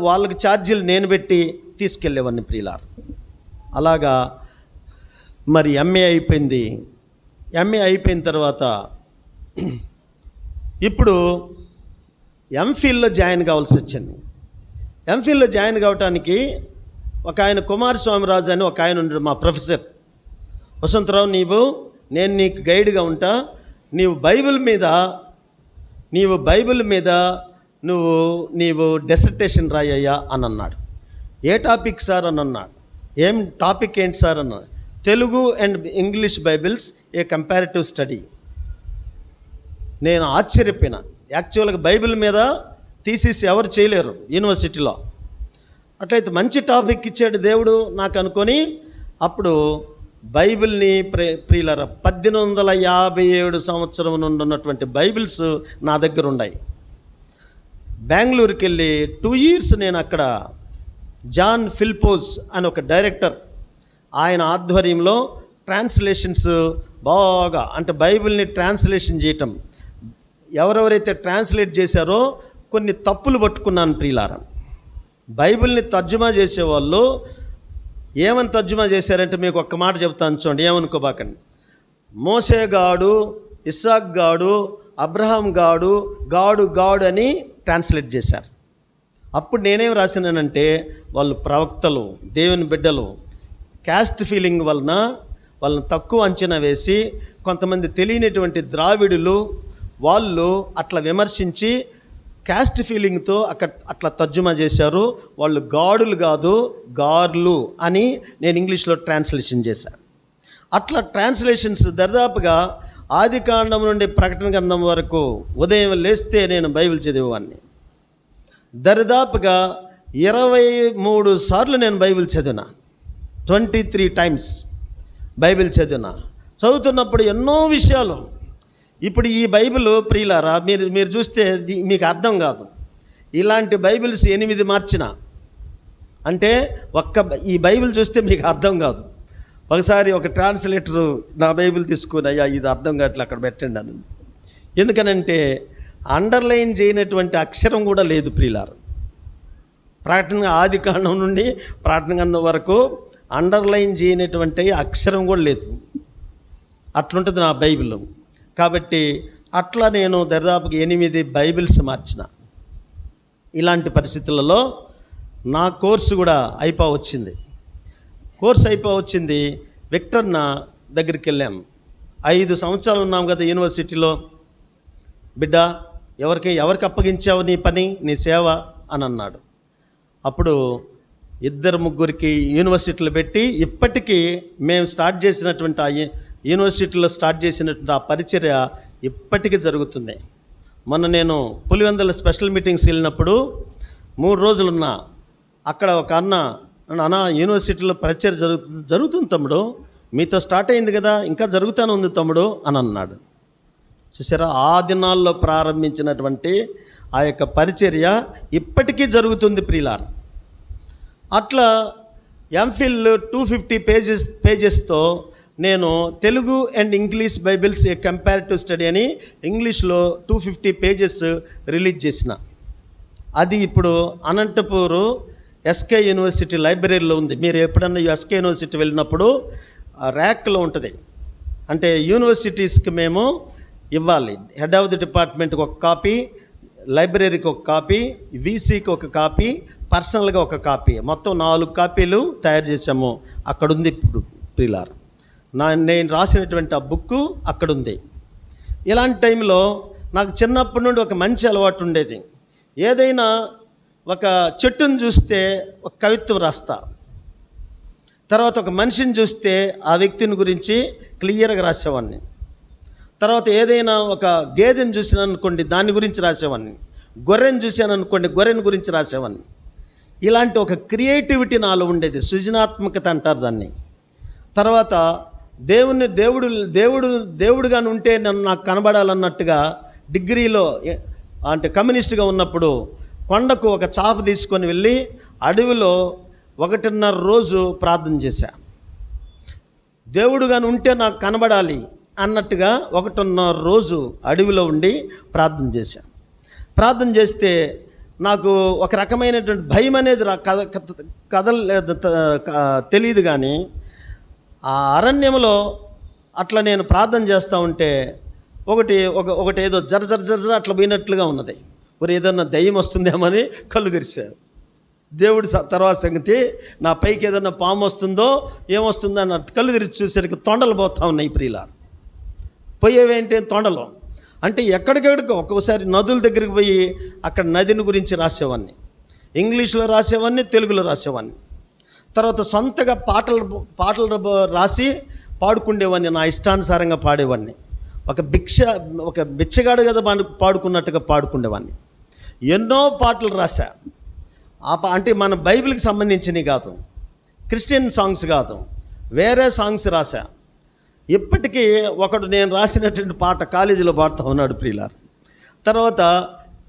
వాళ్ళకి ఛార్జీలు నేను పెట్టి తీసుకెళ్ళేవాడిని ప్రియులార్. అలాగా మరి ఎంఏ అయిపోయింది. ఎంఏ అయిపోయిన తర్వాత ఇప్పుడు ఎంఫిల్లో జాయిన్ కావాల్సి వచ్చింది. ఎంఫిల్లో జాయిన్ కావటానికి ఒక ఆయన కుమారస్వామిరాజు అని ఒక ఆయన ఉన్నాడు, మా ప్రొఫెసర్. వసంతరావు, నేను నీకు గైడ్గా ఉంటా, నీవు బైబిల్ మీద నీవు డెసర్టేషన్ రాయ్యా అని అన్నాడు. ఏ టాపిక్ సార్ అని అన్నాడు. ఏం టాపిక్ ఏంటి సార్ అన్నాడు. Telugu and English Bibles A comparative study. నేను ఆశ్చర్యపోయినా. యాక్చువల్గా బైబిల్ మీద థీసిస్ ఎవరు చేయలేరు యూనివర్సిటీలో. అట్లయితే మంచి టాపిక్ ఇచ్చాడు దేవుడు నాకు అనుకొని, అప్పుడు బైబిల్ని ప్రియులర 1857 సంవత్సరం నుండి ఉన్నటువంటి బైబిల్స్ నా దగ్గర ఉన్నాయి. బెంగళూరుకి వెళ్ళి 2 years నేను అక్కడ జాన్ ఫిల్పోజ్ అని ఒక డైరెక్టర్, ఆయన ఆధ్వర్యంలో ట్రాన్స్లేషన్స్ బాగా, అంటే బైబిల్ని ట్రాన్స్లేషన్ చేయటం, ఎవరెవరైతే ట్రాన్స్లేట్ చేశారో కొన్ని తప్పులు పట్టుకున్నాను ప్రియులారా. బైబిల్ని తర్జుమా చేసేవాళ్ళు ఏమని తర్జుమా చేశారంటే మీకు ఒక్క మాట చెప్తాను చూడండి, ఏమనుకోబాకండి. మోసే గాడు, ఇస్సాక్ గాడు, అబ్రహాం గాడు, గాడు అని ట్రాన్స్లేట్ చేశారు. అప్పుడు నేనేం రాసినానంటే, వాళ్ళు ప్రవక్తలు, దేవుని బిడ్డలు, క్యాస్ట్ ఫీలింగ్ వలన వాళ్ళని తక్కువ అంచనా వేసి కొంతమంది తెలియనటువంటి ద్రావిడులు వాళ్ళు అట్లా విమర్శించి క్యాస్ట్ ఫీలింగ్తో అట్లా తర్జుమా చేశారు. వాళ్ళు గాడులు కాదు గార్లు అని నేను ఇంగ్లీష్లో ట్రాన్స్లేషన్ చేశాను. అట్లా ట్రాన్స్లేషన్స్ దాదాపుగా ఆదికాండం నుండి ప్రకటన గ్రంథం వరకు ఉదయం లేస్తే నేను బైబిల్ చదివేవాడిని. దరిదాపుగా 23 సార్లు నేను బైబిల్ చదివినా. 23 times బైబిల్ చదివినా. చదువుతున్నప్పుడు ఎన్నో విషయాలు ఇప్పుడు ఈ బైబిల్ ప్రియులారా మీరు చూస్తే మీకు అర్థం కాదు. ఇలాంటి బైబిల్స్ 8 మార్చిన అంటే ఈ బైబిల్ చూస్తే మీకు అర్థం కాదు. ఒకసారి ఒక ట్రాన్స్లేటరు నా బైబిల్ తీసుకుని, అయ్యా ఇది అర్థం కావట్లే అక్కడ పెట్టండి అని. ఎందుకనంటే అండర్లైన్ చేయనటువంటి అక్షరం కూడా లేదు ప్రియులారా. ప్రకటన ఆది కాండం నుండి ప్రకటన గ్రంథం వరకు అండర్లైన్ చేయనటువంటి అక్షరం కూడా లేదు. అట్లుంటుంది నా బైబిల్. కాబట్టి అట్లా నేను దాదాపుగా 8 బైబిల్స్ మార్చిన. ఇలాంటి పరిస్థితులలో నా కోర్సు కూడా అయిపోవచ్చింది. విక్టర్న దగ్గరికి వెళ్ళాం. 5 సంవత్సరాలు ఉన్నాం కదా యూనివర్సిటీలో. బిడ్డ ఎవరికి అప్పగించావు నీ పని, నీ సేవ అని అన్నాడు. అప్పుడు 2-3 యూనివర్సిటీలు పెట్టి ఇప్పటికీ మేము స్టార్ట్ చేసినటువంటి యూనివర్సిటీలో స్టార్ట్ చేసినటువంటి ఆ పరిచర్య ఇప్పటికీ జరుగుతుంది. మొన్న నేను పులివెందుల స్పెషల్ మీటింగ్స్ వెళ్ళినప్పుడు 3 రోజులున్నా. అక్కడ ఒక అన్న యూనివర్సిటీలో పరిచర్య జరుగుతుంది తమ్ముడు, మీతో స్టార్ట్ అయింది కదా, ఇంకా జరుగుతూనే ఉంది తమ్ముడు అని అన్నాడు. చూసారా, ఆ దినాల్లో ప్రారంభించినటువంటి ఆ యొక్క పరిచర్య ఇప్పటికీ జరుగుతుంది ప్రియులారా. అట్లా ఎంఫిల్ 250 పేజెస్తో నేను Telugu and English Bibles A comparative study అని ఇంగ్లీష్లో 250 పేజెస్ రిలీజ్ చేసిన. అది ఇప్పుడు అనంతపూర్ ఎస్కే యూనివర్సిటీ లైబ్రరీలో ఉంది. మీరు ఎప్పుడన్నా ఎస్కే యూనివర్సిటీ వెళ్ళినప్పుడు ర్యాక్లో ఉంటుంది. అంటే యూనివర్సిటీస్కి మేము ఇవ్వాలి. హెడ్ ఆఫ్ ది డిపార్ట్మెంట్కి ఒక కాపీ, లైబ్రరీకి ఒక కాపీ, వీసీకి ఒక కాపీ, పర్సనల్గా ఒక కాపీ, మొత్తం 4 కాపీలు తయారు చేసాము. అక్కడుంది ఇప్పుడు ప్రియులారా. నేను రాసినటువంటి ఆ బుక్కు అక్కడుంది. ఇలాంటి టైంలో నాకు చిన్నప్పటి నుండి ఒక మంచి అలవాటు ఉండేది. ఏదైనా ఒక చెట్టును చూస్తే ఒక కవిత్వం రాస్తా, తర్వాత ఒక మనిషిని చూస్తే ఆ వ్యక్తిని గురించి క్లియర్గా రాసేవాడిని, తర్వాత ఏదైనా ఒక గేదెని చూసాను అనుకోండి దాని గురించి రాసేవాడిని, గొర్రెని చూశాను అనుకోండి గొర్రెని గురించి రాసేవాడిని. ఇలాంటి ఒక క్రియేటివిటీ నాలో ఉండేది, సృజనాత్మకత అంటారు దాన్ని. తర్వాత దేవుడుగాని ఉంటే నాకు కనబడాలన్నట్టుగా డిగ్రీలో అంటే కమ్యూనిస్ట్గా ఉన్నప్పుడు కొండకు ఒక చాప తీసుకొని వెళ్ళి అడవిలో 1.5 రోజు ప్రార్థన చేశా. దేవుడుగాని ఉంటే నాకు కనబడాలి అన్నట్టుగా 1.5 రోజు అడవిలో ఉండి ప్రార్థన చేశా. ప్రార్థన చేస్తే నాకు ఒక రకమైనటువంటి భయం అనేది తెలియదు. కానీ ఆ అరణ్యంలో అట్లా నేను ప్రార్థన చేస్తూ ఉంటే ఒకటి ఏదో జర అట్లా పోయినట్లుగా ఉన్నది. మరి ఏదన్నా దయ్యం వస్తుందేమని కళ్ళు తెరిచారు. దేవుడి తర్వాత సంగతి, నా పైకి ఏదన్నా పాము వస్తుందో ఏమొస్తుందో అన్న కళ్ళు తెరిచి చూసరికి తొండలు పోతూ ఉన్నాయి ప్రియులారా. పోయేవేంటి తొండలు అంటే ఎక్కడికెక్కడికి. ఒక్కోసారి నదుల దగ్గరికి పోయి అక్కడ నదిని గురించి రాసేవాడిని, ఇంగ్లీష్లో రాసేవాడిని, తెలుగులో రాసేవాడిని. తర్వాత సొంతగా పాటలు రాసి పాడుకుండేవాడిని, నా ఇష్టానుసారంగా పాడేవాడిని. ఒక బిచ్చగాడు కదా పాడుకున్నట్టుగా పాడుకుండేవాడిని. ఎన్నో పాటలు రాశా. అంటే మన బైబిల్కి సంబంధించినవి కాదు, క్రిస్టియన్ సాంగ్స్ కాదు, వేరే సాంగ్స్ రాశా. ఇప్పటికీ ఒకడు నేను రాసినటువంటి పాట కాలేజీలో పాడుతూ ఉన్నాడు ప్రియులారా. తర్వాత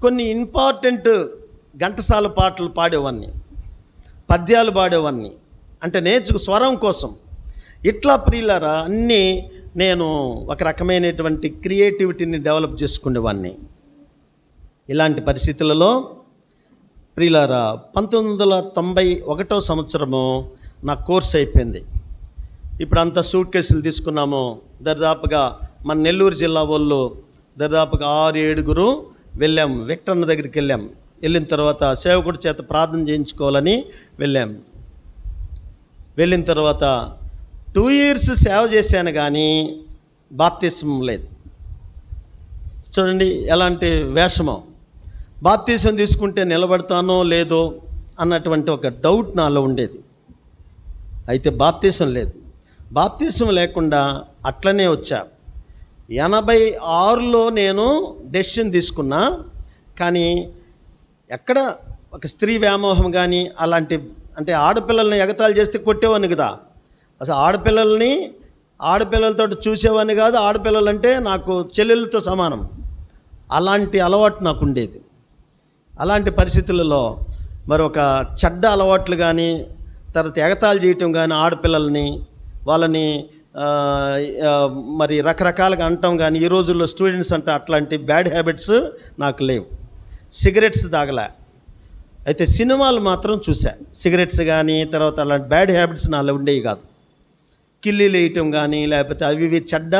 కొన్ని ఇంపార్టెంట్ ఘంటసాల పాటలు పాడేవాడిని, పద్యాలు పాడేవాడిని, అంటే స్వరం కోసం. ఇట్లా ప్రియులారా అన్నీ నేను ఒక రకమైనటువంటి క్రియేటివిటీని డెవలప్ చేసుకునేవాడిని. ఇలాంటి పరిస్థితులలో ప్రియులారా 1991 సంవత్సరము నా కోర్స్ అయిపోయింది. ఇప్పుడు అంతా సూట్ కేసులు తీసుకున్నాము. దాదాపుగా మన నెల్లూరు జిల్లా వాళ్ళు దాదాపుగా 6-7 వెళ్ళాం. విక్టర్న దగ్గరికి వెళ్ళిన తర్వాత సేవకుడి చేత ప్రార్థన చేయించుకోవాలని వెళ్ళిన తర్వాత 2 years సేవ చేశాను, కానీ బాప్తిస్మం లేదు. చూడండి ఎలాంటి వేషమో. బాప్తిసం తీసుకుంటే నిలబడతానో లేదో అన్నటువంటి ఒక డౌట్ నాలో ఉండేది. అయితే బాప్తిసం లేదు. బాప్తిసం లేకుండా అట్లనే వచ్చా. 86లో నేను డెసిషన్ తీసుకున్నా. కానీ ఎక్కడ ఒక స్త్రీ వ్యామోహం కానీ అలాంటి, అంటే ఆడపిల్లల్ని ఎగతాళి చేస్తే కొట్టేవాడిని కదా. అసలు ఆడపిల్లల్ని ఆడపిల్లలతో చూసేవాడిని కాదు, ఆడపిల్లలంటే నాకు చెల్లెళ్ళతో సమానం. అలాంటి అలవాటు నాకు ఉండేది. అలాంటి పరిస్థితులలో మరి ఒక చెడ్డ అలవాట్లు కానీ, తర్వాత ఎగతాళి చేయటం కానీ, ఆడపిల్లల్ని వాళ్ళని మరి రకరకాలుగా అంటాం కానీ, ఈ రోజుల్లో స్టూడెంట్స్ అంటే అట్లాంటి బ్యాడ్ హ్యాబిట్స్ నాకు లేవు. సిగరెట్స్ తాగలే, అయితే సినిమాలు మాత్రం చూసా. సిగరెట్స్ కానీ తర్వాత అలాంటి బ్యాడ్ హ్యాబిట్స్ నాలో ఉండేవి కాదు. కిల్లీలు వేయటం కానీ, లేకపోతే అవి ఇవి చెడ్డ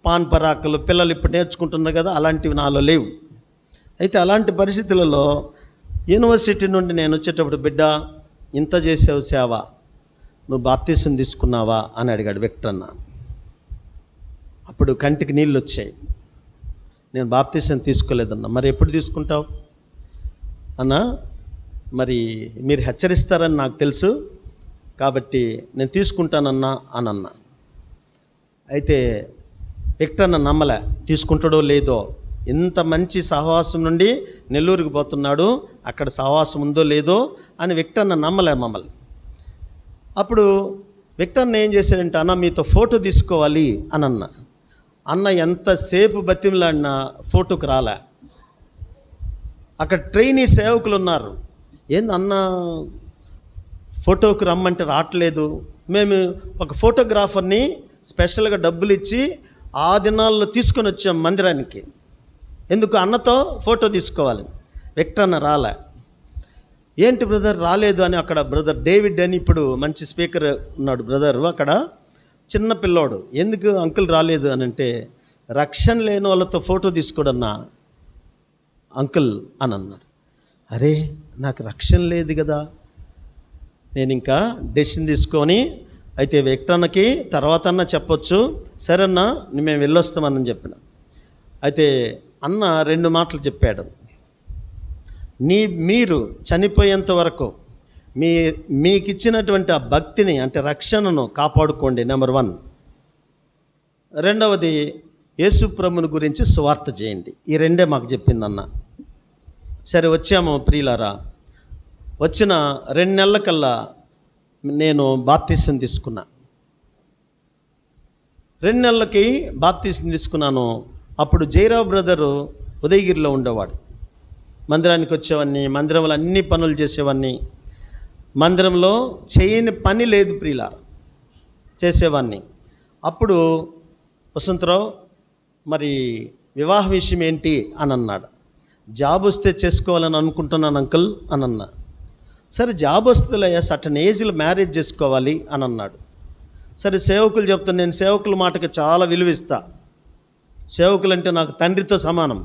పాన్ పరాకులు పిల్లలు ఇప్పుడు నేర్చుకుంటున్నారు కదా, అలాంటివి నాలో లేవు. అయితే అలాంటి పరిస్థితులలో యూనివర్సిటీ నుండి నేను వచ్చేటప్పుడు, బిడ్డ ఇంత చేసావు సేవ, నువ్వు బాప్తీసం తీసుకున్నావా అని అడిగాడు విక్టర్ అన్న. అప్పుడు కంటికి నీళ్ళు వచ్చాయి. నేను బాప్తీసం తీసుకోలేదన్నా. మరి ఎప్పుడు తీసుకుంటావు అన్నా? మరి మీరు హెచ్చరిస్తారని నాకు తెలుసు, కాబట్టి నేను తీసుకుంటానన్నా అని అన్నా. అయితే విక్టర్ అన్న నమ్మలే, తీసుకుంటాడో లేదో. ఇంత మంచి సహవాసం నుండి నెల్లూరుకి పోతున్నాడు, అక్కడ సహవాసం ఉందో లేదో అని విక్టర్ అన్న నమ్మలే మమ్మల్ని. అప్పుడు విక్టర్ అన్న ఏం చేశాడంటే, అన్న మీతో ఫోటో తీసుకోవాలి అని అన్న. అన్న ఎంతసేపు బతిమలాడినా ఫోటోకి రాలే. అక్కడ ట్రైనీ సేవకులు ఉన్నారు, ఏంది అన్న ఫోటోకి రమ్మంటే రావట్లేదు. మేము ఒక ఫోటోగ్రాఫర్ని స్పెషల్గా డబ్బులు ఇచ్చి ఆ దినాల్లో తీసుకొని వచ్చాం మందిరానికి. ఎందుకు? అన్నతో ఫోటో తీసుకోవాలి. విక్టర్ అన్న రాలే. ఏంటి బ్రదర్ రాలేదు అని అక్కడ బ్రదర్ డేవిడ్ అని, ఇప్పుడు మంచి స్పీకర్ ఉన్నాడు బ్రదరు, అక్కడ చిన్న పిల్లోడు, ఎందుకు అంకుల్ రాలేదు అని అంటే, రక్షణ లేని వాళ్ళతో ఫోటో తీసుకోడన్నా అంకుల్ అని అన్నాడు. అరే నాకు రక్షణ లేదు కదా. నేను ఇంకా డెసిషన్ తీసుకొని, అయితే విక్టర్నకి తర్వాత అన్న చెప్పొచ్చు, సరేన్నా మేము వెళ్ళొస్తామని చెప్పిన. అయితే అన్న 2 మాటలు చెప్పాడు. మీరు చనిపోయేంత వరకు మీకు ఇచ్చినటువంటి ఆ భక్తిని, అంటే రక్షణను కాపాడుకోండి, నెంబర్ 1. రెండవది యేసు ప్రభువుని గురించి సువార్త చేయండి. ఈ 2 మాకు చెప్పింది అన్న. సరే వచ్చాము ప్రియులారా. వచ్చిన 2 నెలల కల్లా నేను బాప్తీసం తీసుకున్నా. 2 నెలలకి బాప్తీసం తీసుకున్నాను. అప్పుడు జయరావు బ్రదరు ఉదయగిరిలో ఉండేవాడు. మందిరానికి వచ్చేవాడిని, మందిరంలో అన్ని పనులు చేసేవాడిని. మందిరంలో చేయని పని లేదు ప్రియులారా, చేసేవాడిని. అప్పుడు వసంతరావు మరి వివాహ విషయం ఏంటి అని అన్నాడు. జాబ్ వస్తే చేసుకోవాలని అనుకుంటున్నాను అంకుల్ అని అన్నా. సరే జాబ్ వస్తుందయ్యా, సర్టన్ ఏజ్లో మ్యారేజ్ చేసుకోవాలి అని అన్నాడు. సరే సేవకులు చెప్తాను, నేను సేవకుల మాటకి చాలా విలువిస్తా. సేవకులు అంటే నాకు తండ్రితో సమానం.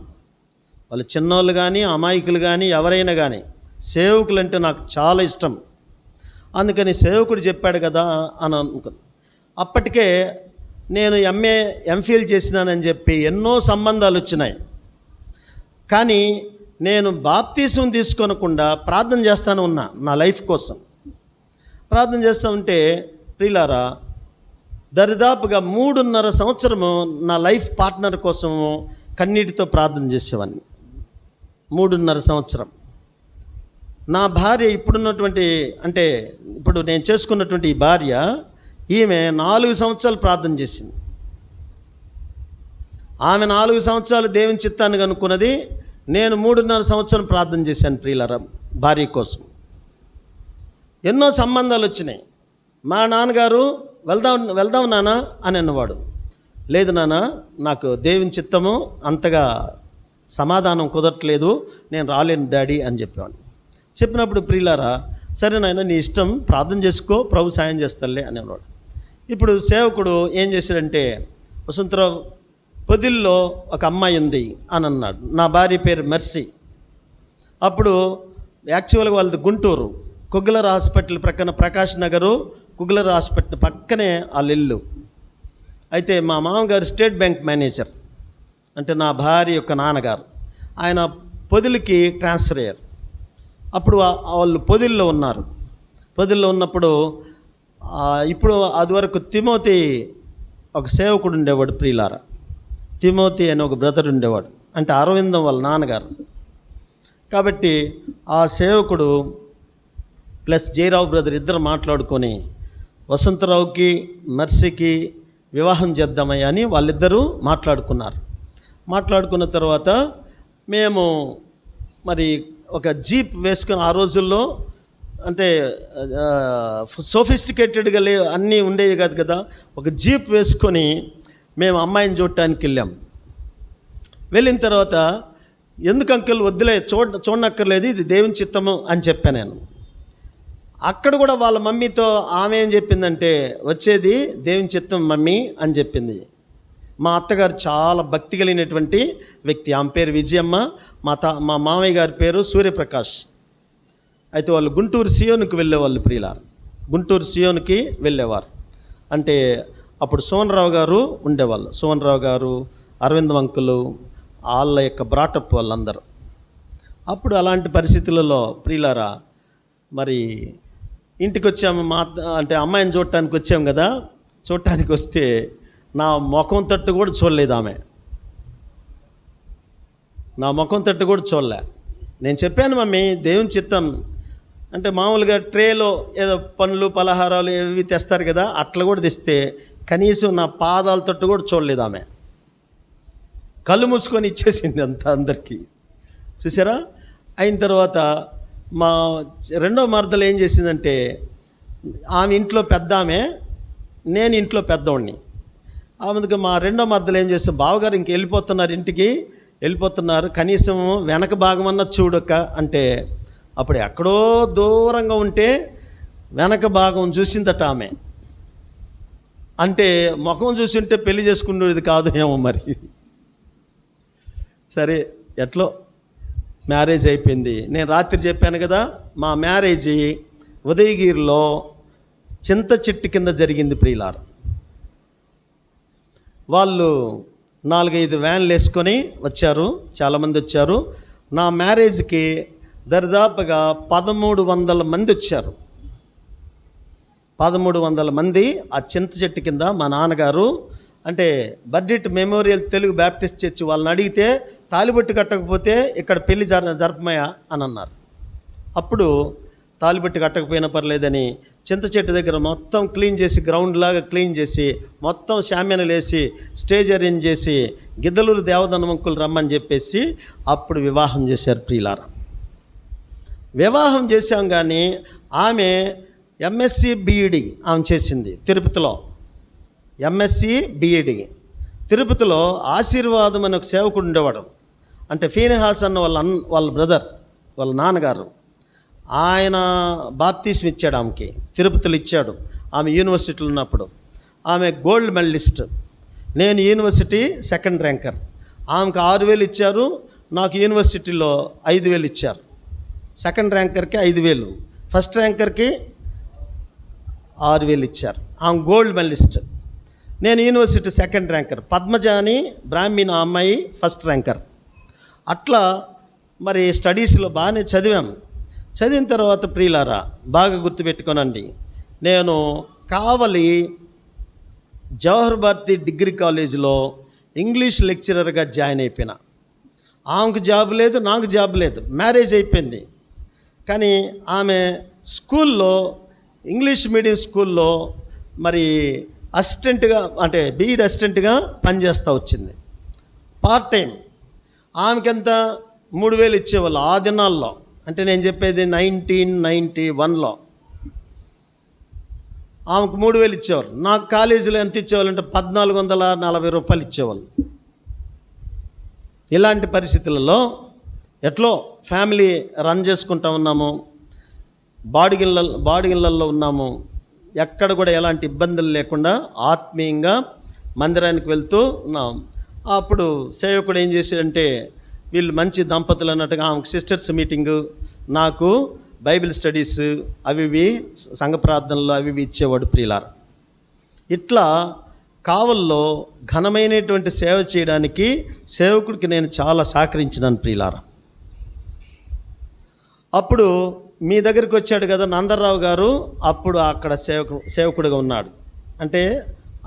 వాళ్ళు చిన్నోళ్ళు కానీ అమాయకులు కానీ ఎవరైనా కానీ సేవకులు అంటే నాకు చాలా ఇష్టం. అందుకని సేవకుడు చెప్పాడు కదా అని అనుకున్నాను. అప్పటికే నేను ఎంఫిల్ చేసినానని చెప్పి ఎన్నో సంబంధాలు వచ్చినాయి. కానీ నేను బాప్తీసం తీసుకోనకుండా ప్రార్థన చేస్తాను ఉన్నా. నా లైఫ్ కోసం ప్రార్థన చేస్తూ ఉంటే ప్రియులారా, దరిదాపుగా 3.5 సంవత్సరము నా లైఫ్ పార్ట్నర్ కోసము కన్నీటితో ప్రార్థన చేసేవాడిని. 3.5 సంవత్సరం. నా భార్య ఇప్పుడున్నటువంటి, అంటే ఇప్పుడు నేను చేసుకున్నటువంటి ఈ భార్య, ఈమె 4 సంవత్సరాలు ప్రార్థన చేసింది. ఆమె 4 సంవత్సరాలు దేవుని చిత్తాన్ని కనుక్కున్నది. నేను 3.5 సంవత్సరం ప్రార్థన చేశాను ప్రియులారా భార్య కోసం. ఎన్నో సంబంధాలు వచ్చినాయి. మా నాన్నగారు వెళ్దాం నాన్న అని అన్నవాడు. లేదు నాన్న, నాకు దేవుని చిత్తము అంతగా సమాధానం కుదరట్లేదు, నేను రాలేను డాడీ అని చెప్పేవాడు. చెప్పినప్పుడు ప్రియులారా, సరే నాయన నీ ఇష్టం, ప్రార్థన చేసుకో, ప్రభు సాయం చేస్తాలే అనేవాడు. ఇప్పుడు సేవకుడు ఏం చేశాడంటే, వసంతరావు పొదిల్లో ఒక అమ్మాయి ఉంది అని అన్నాడు. నా భార్య పేరు మెర్సీ. అప్పుడు యాక్చువల్గా వాళ్ళది గుంటూరు, కుగ్లర్ హాస్పిటల్ ప్రక్కన, ప్రకాష్ నగరు కుగ్లర్ హాస్పిటల్ పక్కనే వాళ్ళ ఇల్లు. అయితే మా మామగారు స్టేట్ బ్యాంక్ మేనేజర్, అంటే నా భార్య యొక్క నాన్నగారు, ఆయన పొదిలికి ట్రాన్స్ఫర్ అయ్యారు. అప్పుడు వాళ్ళు పొదిల్లో ఉన్నారు. పొదిల్లో ఉన్నప్పుడు ఇప్పుడు అది వరకు తిమోతి ఒక సేవకుడు ఉండేవాడు ప్రియులారా. తిమోతి అని ఒక బ్రదర్ ఉండేవాడు, అంటే అరవిందం వాళ్ళ నాన్నగారు. కాబట్టి ఆ సేవకుడు ప్లస్ జయరావు బ్రదర్ ఇద్దరు మాట్లాడుకొని వసంతరావుకి మెర్సీకి వివాహం చేద్దామయ్యా అని వాళ్ళిద్దరూ మాట్లాడుకున్న తర్వాత మేము మరి ఒక జీప్ వేసుకొని, ఆ రోజుల్లో అంటే సోఫిస్టికేటెడ్గా అన్నీ ఉండేవి కాదు కదా, ఒక జీప్ వేసుకొని మేము అమ్మాయిని చూడటానికి వెళ్ళిన తర్వాత, ఎందుకు అంకుల్ వద్దులే, చూడనక్కర్లేదు, ఇది దేవుని చిత్తము అని చెప్పాను నేను. అక్కడ కూడా వాళ్ళ మమ్మీతో ఆమె ఏం చెప్పిందంటే, వచ్చేది దేవుని చిత్తం మమ్మీ అని చెప్పింది. మా అత్తగారు చాలా భక్తి కలిగినటువంటి వ్యక్తి. ఆమె పేరు విజయమ్మ, మా మామయ్య గారి పేరు సూర్యప్రకాష్. అయితే వాళ్ళు గుంటూరు సియోనుకి వెళ్ళేవాళ్ళు ప్రియులారు, గుంటూరు సియోనుకి వెళ్ళేవారు. అంటే అప్పుడు సోమరావు గారు ఉండేవాళ్ళు, సోమరావు గారు, అరవింద్ అంకులు, వాళ్ళ యొక్క బ్రాటప్ వాళ్ళందరూ. అప్పుడు అలాంటి పరిస్థితులలో ప్రియులారా, మరి ఇంటికి వచ్చాము, అంటే అమ్మాయిని చూడటానికి వచ్చాము కదా, చూడటానికి వస్తే నా ముఖం తట్టు కూడా చూడలేదు ఆమె, నా ముఖం తట్టు కూడా చూడలే. నేను చెప్పాను, మమ్మీ దేవుని చిత్తం అంటే మామూలుగా ట్రేలో ఏదో పండ్లు పలహారాలు ఏవి తెస్తారు కదా, అట్లా కూడా తెస్తే కనీసం నా పాదాల తట్టు కూడా చూడలేదు ఆమె. కళ్ళు మూసుకొని ఇచ్చేసింది అంతా అందరికీ. చూసారా? అయిన తర్వాత మా రెండో మరదలు ఏం చేసిందంటే, ఆమె ఇంట్లో పెద్ద ఆమె, నేను ఇంట్లో పెద్దవాడిని. ఆమెకు మా రెండో మరదలు ఏం చేస్తాం, బావగారు ఇంక వెళ్ళిపోతున్నారు, ఇంటికి వెళ్ళిపోతున్నారు, కనీసం వెనక భాగమన్నా చూడక అంటే, అప్పుడు ఎక్కడో దూరంగా ఉంటే వెనక భాగం చూసిందట ఆమె. అంటే ముఖం చూసి ఉంటే పెళ్లి చేసుకునేది కాదు ఏమో మరి. సరే, ఎట్లో మ్యారేజ్ అయిపోయింది. నేను రాత్రి చెప్పాను కదా, మా మ్యారేజీ ఉదయగిరిలో చింత చెట్టు కింద జరిగింది ప్రియులారు. వాళ్ళు 4-5 వ్యాన్లు వేసుకొని వచ్చారు, చాలామంది వచ్చారు. నా మ్యారేజ్కి దరిదాపుగా 1300 మంది వచ్చారు. 1300 మంది ఆ చింత చెట్టు కింద. మా నాన్నగారు అంటే budget memorial Telugu Baptist church వాళ్ళని అడిగితే, తాలిబొట్టు కట్టకపోతే ఇక్కడ పెళ్లి జరపమయ్యా అని అన్నారు. అప్పుడు తాలిబొట్టు కట్టకపోయినా పర్లేదని చింత చెట్టు దగ్గర మొత్తం క్లీన్ చేసి, గ్రౌండ్ లాగా క్లీన్ చేసి, మొత్తం శామ్యానలు వేసి, స్టేజ్ అరేంజ్ చేసి, గిద్దలూరు దేవదనమంకులు రమ్మని చెప్పేసి అప్పుడు వివాహం చేశారు ప్రియులారా. వివాహం చేశాం. కానీ ఆమె ఎంఎస్సి బిఈడి ఆమె చేసింది తిరుపతిలో. ఎంఎస్సి బిఈడి తిరుపతిలో ఆశీర్వాదం అని ఒక సేవకుడు ఉండేవాడు. అంటే ఫీనెహాస్ అన్న వాళ్ళ బ్రదర్, వాళ్ళ నాన్నగారు, ఆయన బాప్తీసం ఇచ్చాడు ఆమెకి, తిరుపతిలో ఇచ్చాడు. ఆమె యూనివర్సిటీలో ఉన్నప్పుడు ఆమె గోల్డ్ మెడలిస్ట్, నేను యూనివర్సిటీ 2nd ర్యాంకర్. ఆమెకు 6000 ఇచ్చారు, నాకు యూనివర్సిటీలో 5000 ఇచ్చారు. 2nd ర్యాంకర్కి 5000, 1st ర్యాంకర్కి 6000 ఇచ్చారు. ఆమె గోల్డ్ మెడలిస్ట్, నేను యూనివర్సిటీ 2nd ర్యాంకర్. పద్మజ అని బ్రాహ్మణ అమ్మాయి 1st ర్యాంకర్. అట్లా మరి స్టడీస్లో బాగానే చదివాము. చదివిన తర్వాత ప్రియులారా, బాగా గుర్తుపెట్టుకోనండి, నేను కావలి జవహర్ భారతి డిగ్రీ కాలేజీలో ఇంగ్లీష్ లెక్చరర్గా జాయిన్ అయిపోయినా. ఆమెకు జాబ్ లేదు, నాకు జాబ్ లేదు, మ్యారేజ్ అయిపోయింది. కానీ ఆమె స్కూల్లో, ఇంగ్లీష్ మీడియం స్కూల్లో మరి అసిస్టెంట్గా, అంటే బీఈడి అసిస్టెంట్గా పనిచేస్తూ వచ్చింది పార్ట్ టైం. ఆమెకంతా 3000 ఇచ్చేవాళ్ళు ఆ దినాల్లో. అంటే నేను చెప్పేది 1991లో ఆమెకు 3000 ఇచ్చేవాళ్ళు. నాకు కాలేజీలో ఎంత ఇచ్చేవాళ్ళు అంటే 1440 రూపాయలు ఇచ్చేవాళ్ళు. ఇలాంటి పరిస్థితులలో ఎట్లో ఫ్యామిలీ రన్ చేసుకుంటూ ఉన్నాము, బాడిగిళ్ళల్లో ఉన్నాము. ఎక్కడ కూడా ఎలాంటి ఇబ్బందులు లేకుండా ఆత్మీయంగా మందిరానికి వెళ్తూ ఉన్నాం. అప్పుడు సేవకుడు ఏం చేశాడంటే, వీళ్ళు మంచి దంపతులు అన్నట్టుగా ఆమెకు సిస్టర్స్ మీటింగు, నాకు బైబిల్ స్టడీస్ అవి సంఘ ప్రార్థనలు అవి ఇచ్చేవాడు ప్రియులారా. ఇట్లా కావల్లో ఘనమైనటువంటి సేవ చేయడానికి సేవకుడికి నేను చాలా సహకరించినాను ప్రియులారా. అప్పుడు మీ దగ్గరికి వచ్చాడు కదా నందర్రావు గారు, అప్పుడు అక్కడ సేవకుడిగా ఉన్నాడు. అంటే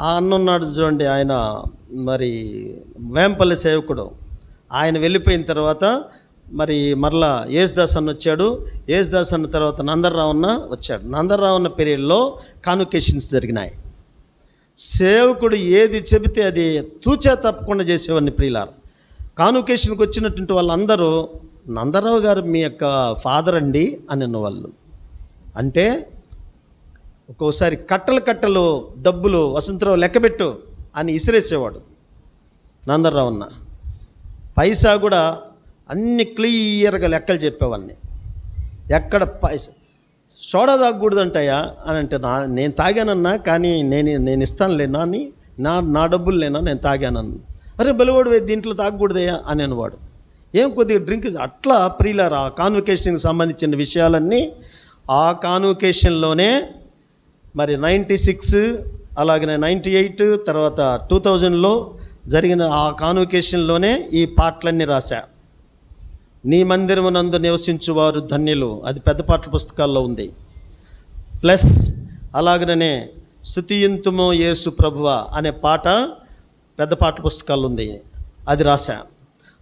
ఆ అన్న ఉన్నాడు చూడండి, ఆయన మరి వేంపల్లి సేవకుడు. ఆయన వెళ్ళిపోయిన తర్వాత మరి మరలా యేసుదాస్ అన్న వచ్చాడు. యేసుదాస్ అన్న తర్వాత నందర్రావు అన్న వచ్చాడు. నందర్రావు అన్న పీరియడ్లో కాన్వకేషన్స్ జరిగినాయి. సేవకుడు ఏది చెబితే అది తూచా తప్పకుండా చేసేవాడిని ప్రియులారా. కాన్వకేషన్కి వచ్చినటువంటి వాళ్ళందరూ నందరావు గారు మీ యొక్క ఫాదర్ అండి అని అన్నవాళ్ళు. అంటే ఒక్కోసారి కట్టలు డబ్బులు వసంతరావు లెక్కబెట్టు అని ఇసిరేసేవాడు నందరావు అన్న. పైసా కూడా అన్ని క్లియర్గా లెక్కలు చెప్పేవాడిని. ఎక్కడ పైసా సోడా తాగకూడదంటాయా అని అంటే, నేను తాగానన్నా, కానీ నేను ఇస్తానులే నాని, నా డబ్బులు లేనా, నేను తాగానన్నా. అరే బలివాడు దీంట్లో తాగకూడదయ్యా అని అనేవాడు. ఏం కొద్దిగా డ్రింక్ అట్లా ప్రియులారా. కాన్వకేషన్కి సంబంధించిన విషయాలన్నీ ఆ కాన్వకేషన్లోనే మరి 96 అలాగనే 98 తర్వాత 2000లో జరిగిన ఆ కాన్వకేషన్లోనే ఈ పాటలన్నీ రాశా. నీ మందిరమునందు నివసించువారు ధన్యులు, అది పెద్ద పాటల పుస్తకాల్లో ఉంది. ప్లస్ అలాగనే స్తుతియంతుమో యేసు ప్రభువా అనే పాట పెద్ద పాటల పుస్తకాల్లో ఉంది, అది రాశా.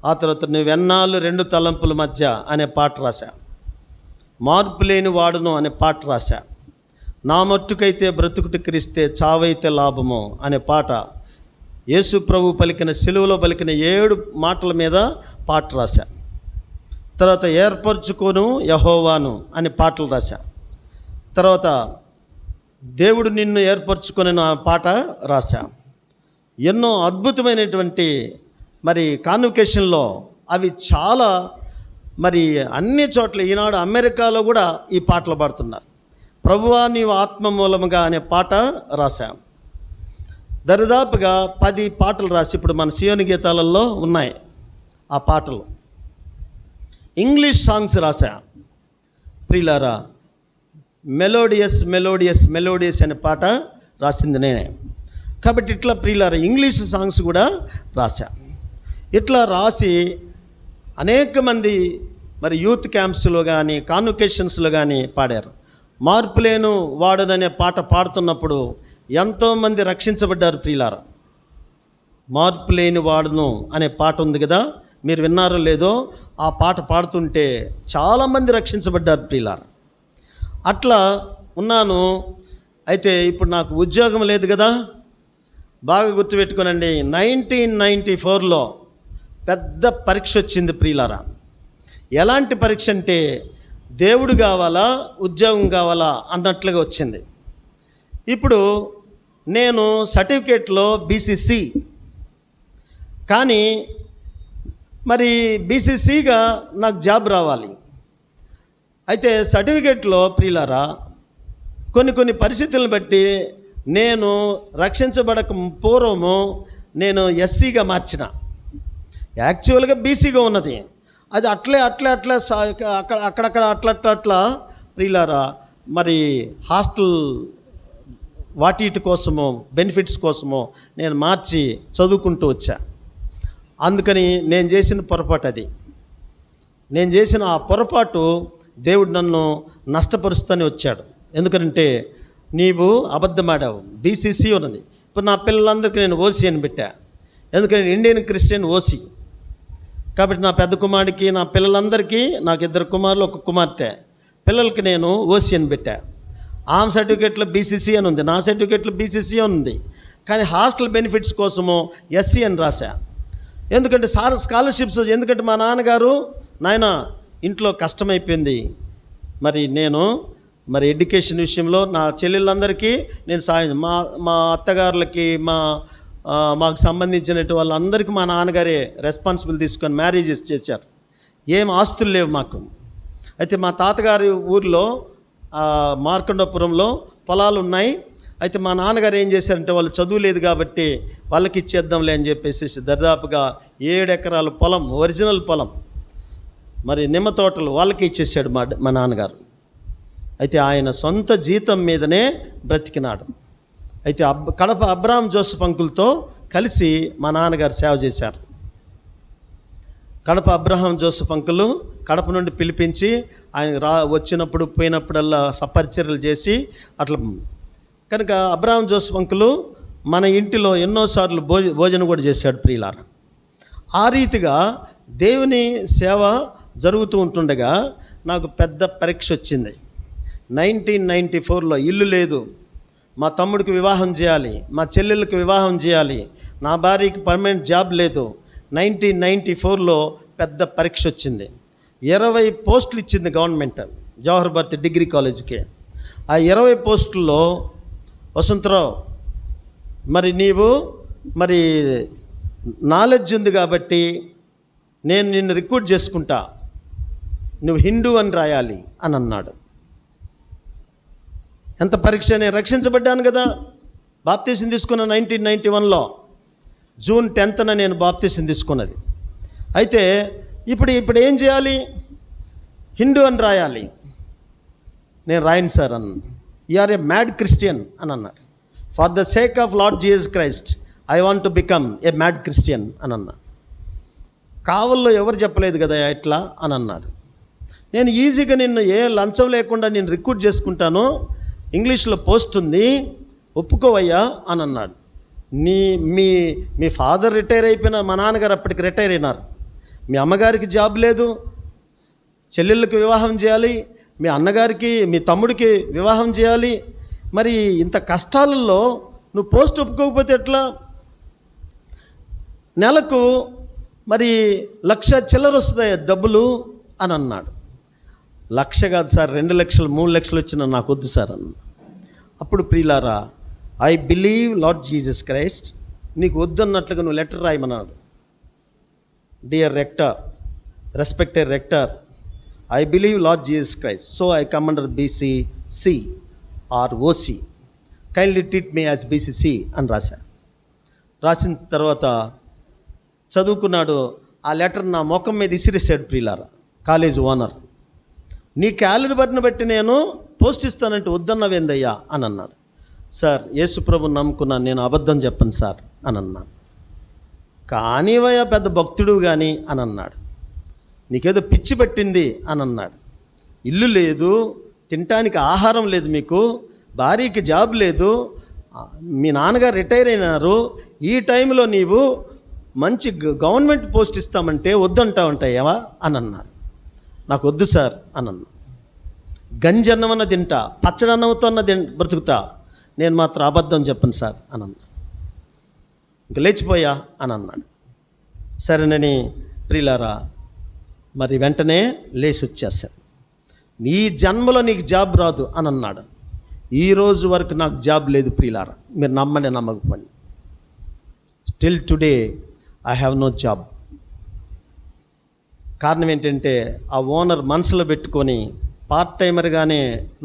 ఆ తర్వాత నువ్వెన్నాళ్ళు రెండు తలంపుల మధ్య అనే పాట రాశా. మార్పు లేని వాడును అనే పాట రాశా. నా మట్టుకైతే బ్రతుకుట క్రీస్తే చావైతే లాభము అనే పాట, యేసు ప్రభు పలికిన సిలువలో పలికిన 7 మాటల మీద పాట రాశా. తర్వాత ఏర్పరచుకోను యెహోవాను అనే పాటలు రాశా. తర్వాత దేవుడు నిన్ను ఏర్పరచుకొని ఆ పాట రాశా. ఎన్నో అద్భుతమైనటువంటి మరి కాన్వకేషన్లో అవి చాలా మరి అన్ని చోట్ల ఈనాడు అమెరికాలో కూడా ఈ పాటలు పాడుతున్నారు. ప్రభువా నీవు ఆత్మ మూలముగా అనే పాట రాశా. దరిదాపుగా 10 పాటలు రాసి ఇప్పుడు మన సియోని గీతాలలో ఉన్నాయి ఆ పాటలు. ఇంగ్లీష్ సాంగ్స్ రాశా ప్రియులారా. మెలోడియస్ అనే పాట రాసింది నేనే. కాబట్టి ఇట్లా ప్రియులారా ఇంగ్లీష్ సాంగ్స్ కూడా రాశా. ఇట్లా రాసి అనేక మంది మరి యూత్ క్యాంప్స్లో కానీ కాన్వకేషన్స్లో కానీ పాడారు. మార్పులేను వాడుననే పాట పాడుతున్నప్పుడు ఎంతోమంది రక్షించబడ్డారు ప్రియులారా. మార్పు లేని వాడును అనే పాట ఉంది కదా, మీరు విన్నారో లేదో, ఆ పాట పాడుతుంటే చాలామంది రక్షించబడ్డారు ప్రియులారా. అట్లా ఉన్నాను. అయితే ఇప్పుడు నాకు ఉద్యోగం లేదు కదా, బాగా గుర్తుపెట్టుకోనండి. 1994లో పెద్ద పరీక్ష వచ్చింది ప్రియులారా. ఎలాంటి పరీక్ష అంటే దేవుడు కావాలా ఉద్యోగం కావాలా అన్నట్లుగా వచ్చింది. ఇప్పుడు నేను సర్టిఫికేట్లో బీసీసీ, కానీ మరి బీసీసీగా నాకు జాబ్ రావాలి. అయితే సర్టిఫికేట్లో ప్రియులారా కొన్ని పరిస్థితులను బట్టి నేను రక్షించబడక పూర్వము నేను ఎస్సీగా మార్చిన. యాక్చువల్గా బీసీగా ఉన్నది, అది అట్లా అక్కడక్కడ అట్లా ప్రియులారా మరి హాస్టల్ వాటి కోసమో బెనిఫిట్స్ కోసమో నేను మార్చి చదువుకుంటూ వచ్చా. అందుకని నేను చేసిన పొరపాటు అది. నేను చేసిన ఆ పొరపాటు దేవుడు నన్ను నష్టపరుస్తూనే వచ్చాడు. ఎందుకంటే నీవు అబద్ధమాడావు, బీసీసీ ఉన్నది. ఇప్పుడు నా పిల్లలందరికీ నేను ఓసీ అని పెట్టా, ఎందుకంటే ఇండియన్ క్రిస్టియన్ ఓసీ. కాబట్టి నా పెద్ద కుమారుడికి, నా పిల్లలందరికీ, నాకు 2 కుమారులు 1 కుమార్తె, పిల్లలకి నేను ఓసీ అని పెట్టా. ఆమె సర్టిఫికేట్లో బీసీసీ అని ఉంది, నా సర్టిఫికేట్లో బీసీసీ అని ఉంది. కానీ హాస్టల్ బెనిఫిట్స్ కోసము ఎస్సీ అని రాశా. ఎందుకంటే స్కాలర్షిప్స్, ఎందుకంటే మా నాన్నగారు నాయన ఇంట్లో కష్టమైపోయింది, నేను ఎడ్యుకేషన్ విషయంలో నా చెల్లెళ్ళందరికీ నేను సాయం, మా అత్తగారులకి మాకు సంబంధించినట్టు వాళ్ళందరికీ మా నాన్నగారే రెస్పాన్సిబుల్ తీసుకొని మ్యారేజెస్ చేశారు. ఏం ఆస్తులు లేవు మాకు. అయితే మా తాతగారి ఊరిలో మార్కండపురంలో పొలాలు ఉన్నాయి. అయితే మా నాన్నగారు ఏం చేశారంటే వాళ్ళు చదువు లేదు కాబట్టి వాళ్ళకి ఇచ్చేద్దాంలే అని చెప్పేసి దరిదాపుగా 7 ఎకరాల పొలం, ఒరిజినల్ పొలం, నిమ్మ తోటలు వాళ్ళకి ఇచ్చేసాడు మా నాన్నగారు. అయితే ఆయన సొంత జీతం మీదనే బ్రతికినాడు. అయితే కడప అబ్రహాం జోసెఫ్ అంకుల్తో కలిసి మా నాన్నగారు సేవ చేశారు. Kadapa Abraham Joseph uncle Kadapa నుండి పిలిపించి ఆయన వచ్చినప్పుడు పోయినప్పుడల్లా సపరిచర్యలు చేసి అట్లా. కనుక అబ్రహాం జోసెఫ్ అంకులు మన ఇంటిలో ఎన్నోసార్లు భోజనం కూడా చేశాడు ప్రియులారా. ఆ రీతిగా దేవుని సేవ జరుగుతూ ఉంటుండగా నాకు పెద్ద పరీక్ష వచ్చింది. 1994లో ఇల్లు లేదు, మా తమ్ముడికి వివాహం చేయాలి, మా చెల్లెళ్ళకి వివాహం చేయాలి, నా భార్యకి పర్మనెంట్ జాబ్ లేదు. 1994లో పెద్ద పరీక్ష వచ్చింది. 20 పోస్టులు ఇచ్చింది గవర్నమెంట్ జవహర్ భారతి డిగ్రీ కాలేజీకి. ఆ 20 పోస్టుల్లో వసంతరావు, మరి నీవు మరి నాలెడ్జ్ ఉంది కాబట్టి నేను నిన్ను రిక్రూట్ చేసుకుంటా, నువ్వు హిందూ అని రాయాలి అని అన్నాడు. ఎంత పరీక్ష, నేను రక్షించబడ్డాను కదా. బాప్తీసం తీసుకున్న 1991లో జూన్ 10న నేను బాప్తీసం తీసుకున్నది. అయితే ఇప్పుడు ఏం చేయాలి? హిందూ అని రాయాలి. నేను రాయను సార్ అన్నాను. You are a mad Christian అని అన్నాడు. For the sake of Lord Jesus Christ I want to become a mad Christian అని అన్నా. కావల్లో ఎవరు చెప్పలేదు కదా ఇట్లా అని అన్నాడు. నేను ఈజీగా నిన్ను ఏ లంచం లేకుండా నేను రిక్రూట్ చేసుకుంటాను, ఇంగ్లీష్లో పోస్ట్ ఉంది, ఒప్పుకోవయ్యా అని అన్నాడు. మీ ఫాదర్ రిటైర్ అయిపోయిన, మా నాన్నగారు అప్పటికి రిటైర్ అయినారు. మీ అమ్మగారికి జాబ్ లేదు, చెల్లెళ్ళకి వివాహం చేయాలి, మీ అన్నగారికి మీ తమ్ముడికి వివాహం చేయాలి. మరి ఇంత కష్టాలలో నువ్వు పోస్ట్ ఒప్పుకోకపోతే ఎట్లా? నెలకు మరి 1,00,000 చిల్లర వస్తాయి డబ్బులు అని అన్నాడు. 1,00,000 కాదు సార్, 2 లక్షలు 3 లక్షలు వచ్చినా నాకు వద్దు సార్ అన్న. అప్పుడు ప్రియులారా, I believe lord Jesus Christ, నీకు వద్దన్నట్లుగా నువ్వు లెటర్ రాయమన్నాడు. Dear rector, respected rector, I believe lord Jesus Christ, so I come under BCC or OC, kindly treat me as BCC అని రాసిన తర్వాత చదువుకున్నాడు. ఆ లెటర్ నా ముఖం మీద ఇసిరేసాడు ప్రియులారా కాలేజ్ ఓనర్. నీ క్యాలిబర్ని బట్టి నేను పోస్ట్ ఇస్తానంటే వద్దన్నవేందయ్యా అని అన్నాడు. సార్, యేసుప్రభుని నమ్ముకున్నాను, నేను అబద్ధం చెప్పను సార్ అని అన్నాను. కానివయ్యా పెద్ద భక్తుడు కానీ అని అన్నాడు. నీకేదో పిచ్చి పట్టింది అని అన్నాడు. ఇల్లు లేదు, తినటానికి ఆహారం లేదు, మీకు భార్యకి జాబ్ లేదు, మీ నాన్నగారు రిటైర్ అయినారు, ఈ టైంలో నీవు మంచి గవర్నమెంట్ పోస్ట్ ఇస్తామంటే వద్దంటా ఉంటాయేవా అని అన్నారు. నాకు వద్దు సార్ అని అన్నా. గంజన్నమన్న తింటా, పచ్చడన్నంతో బ్రతుకుతా, నేను మాత్రం అబద్ధం చెప్పను సార్ అని అన్నా. ఇంక లేచిపోయా అని అన్నాడు. సరేనని ప్రియులారా, మరి వెంటనే లేచి వచ్చేసాను. నీ జన్మలో నీకు జాబ్ రాదు అని అన్నాడు. ఈరోజు వరకు నాకు జాబ్ లేదు ప్రియులారా, మీరు నమ్మని నమ్మకపోండి. Still today I have no job. కారణం ఏంటంటే ఆ ఓనర్ మనసులో పెట్టుకొని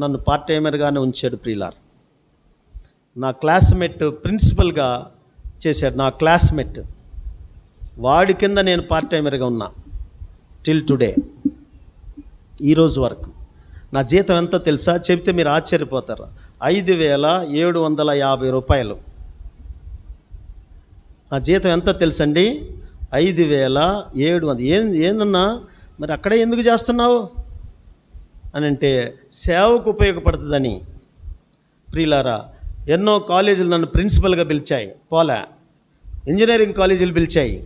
నన్ను పార్ట్ టైమర్గానే ఉంచాడు ప్రియులారా. నా క్లాస్మేట్ ప్రిన్సిపల్గా చేశాడు. నా క్లాస్మేట్ వాడి కింద నేను పార్ట్ టైమర్గా ఉన్నా టిల్ టుడే, ఈరోజు వరకు. నా జీతం ఎంతో తెలుసా? చెబితే మీరు ఆశ్చర్యపోతారు. 5,750 రూపాయలు నా జీతం. ఎంతో తెలుసండి? 5,700. ఏందన్నా మరి అక్కడే ఎందుకు చేస్తున్నావు అని అంటే, సేవకు ఉపయోగపడుతుందని. ప్రియులారా, ఎన్నో కాలేజీలు నన్ను ప్రిన్సిపల్గా పిలిచాయి, పోలే. ఇంజనీరింగ్ కాలేజీలు పిలిచాయి,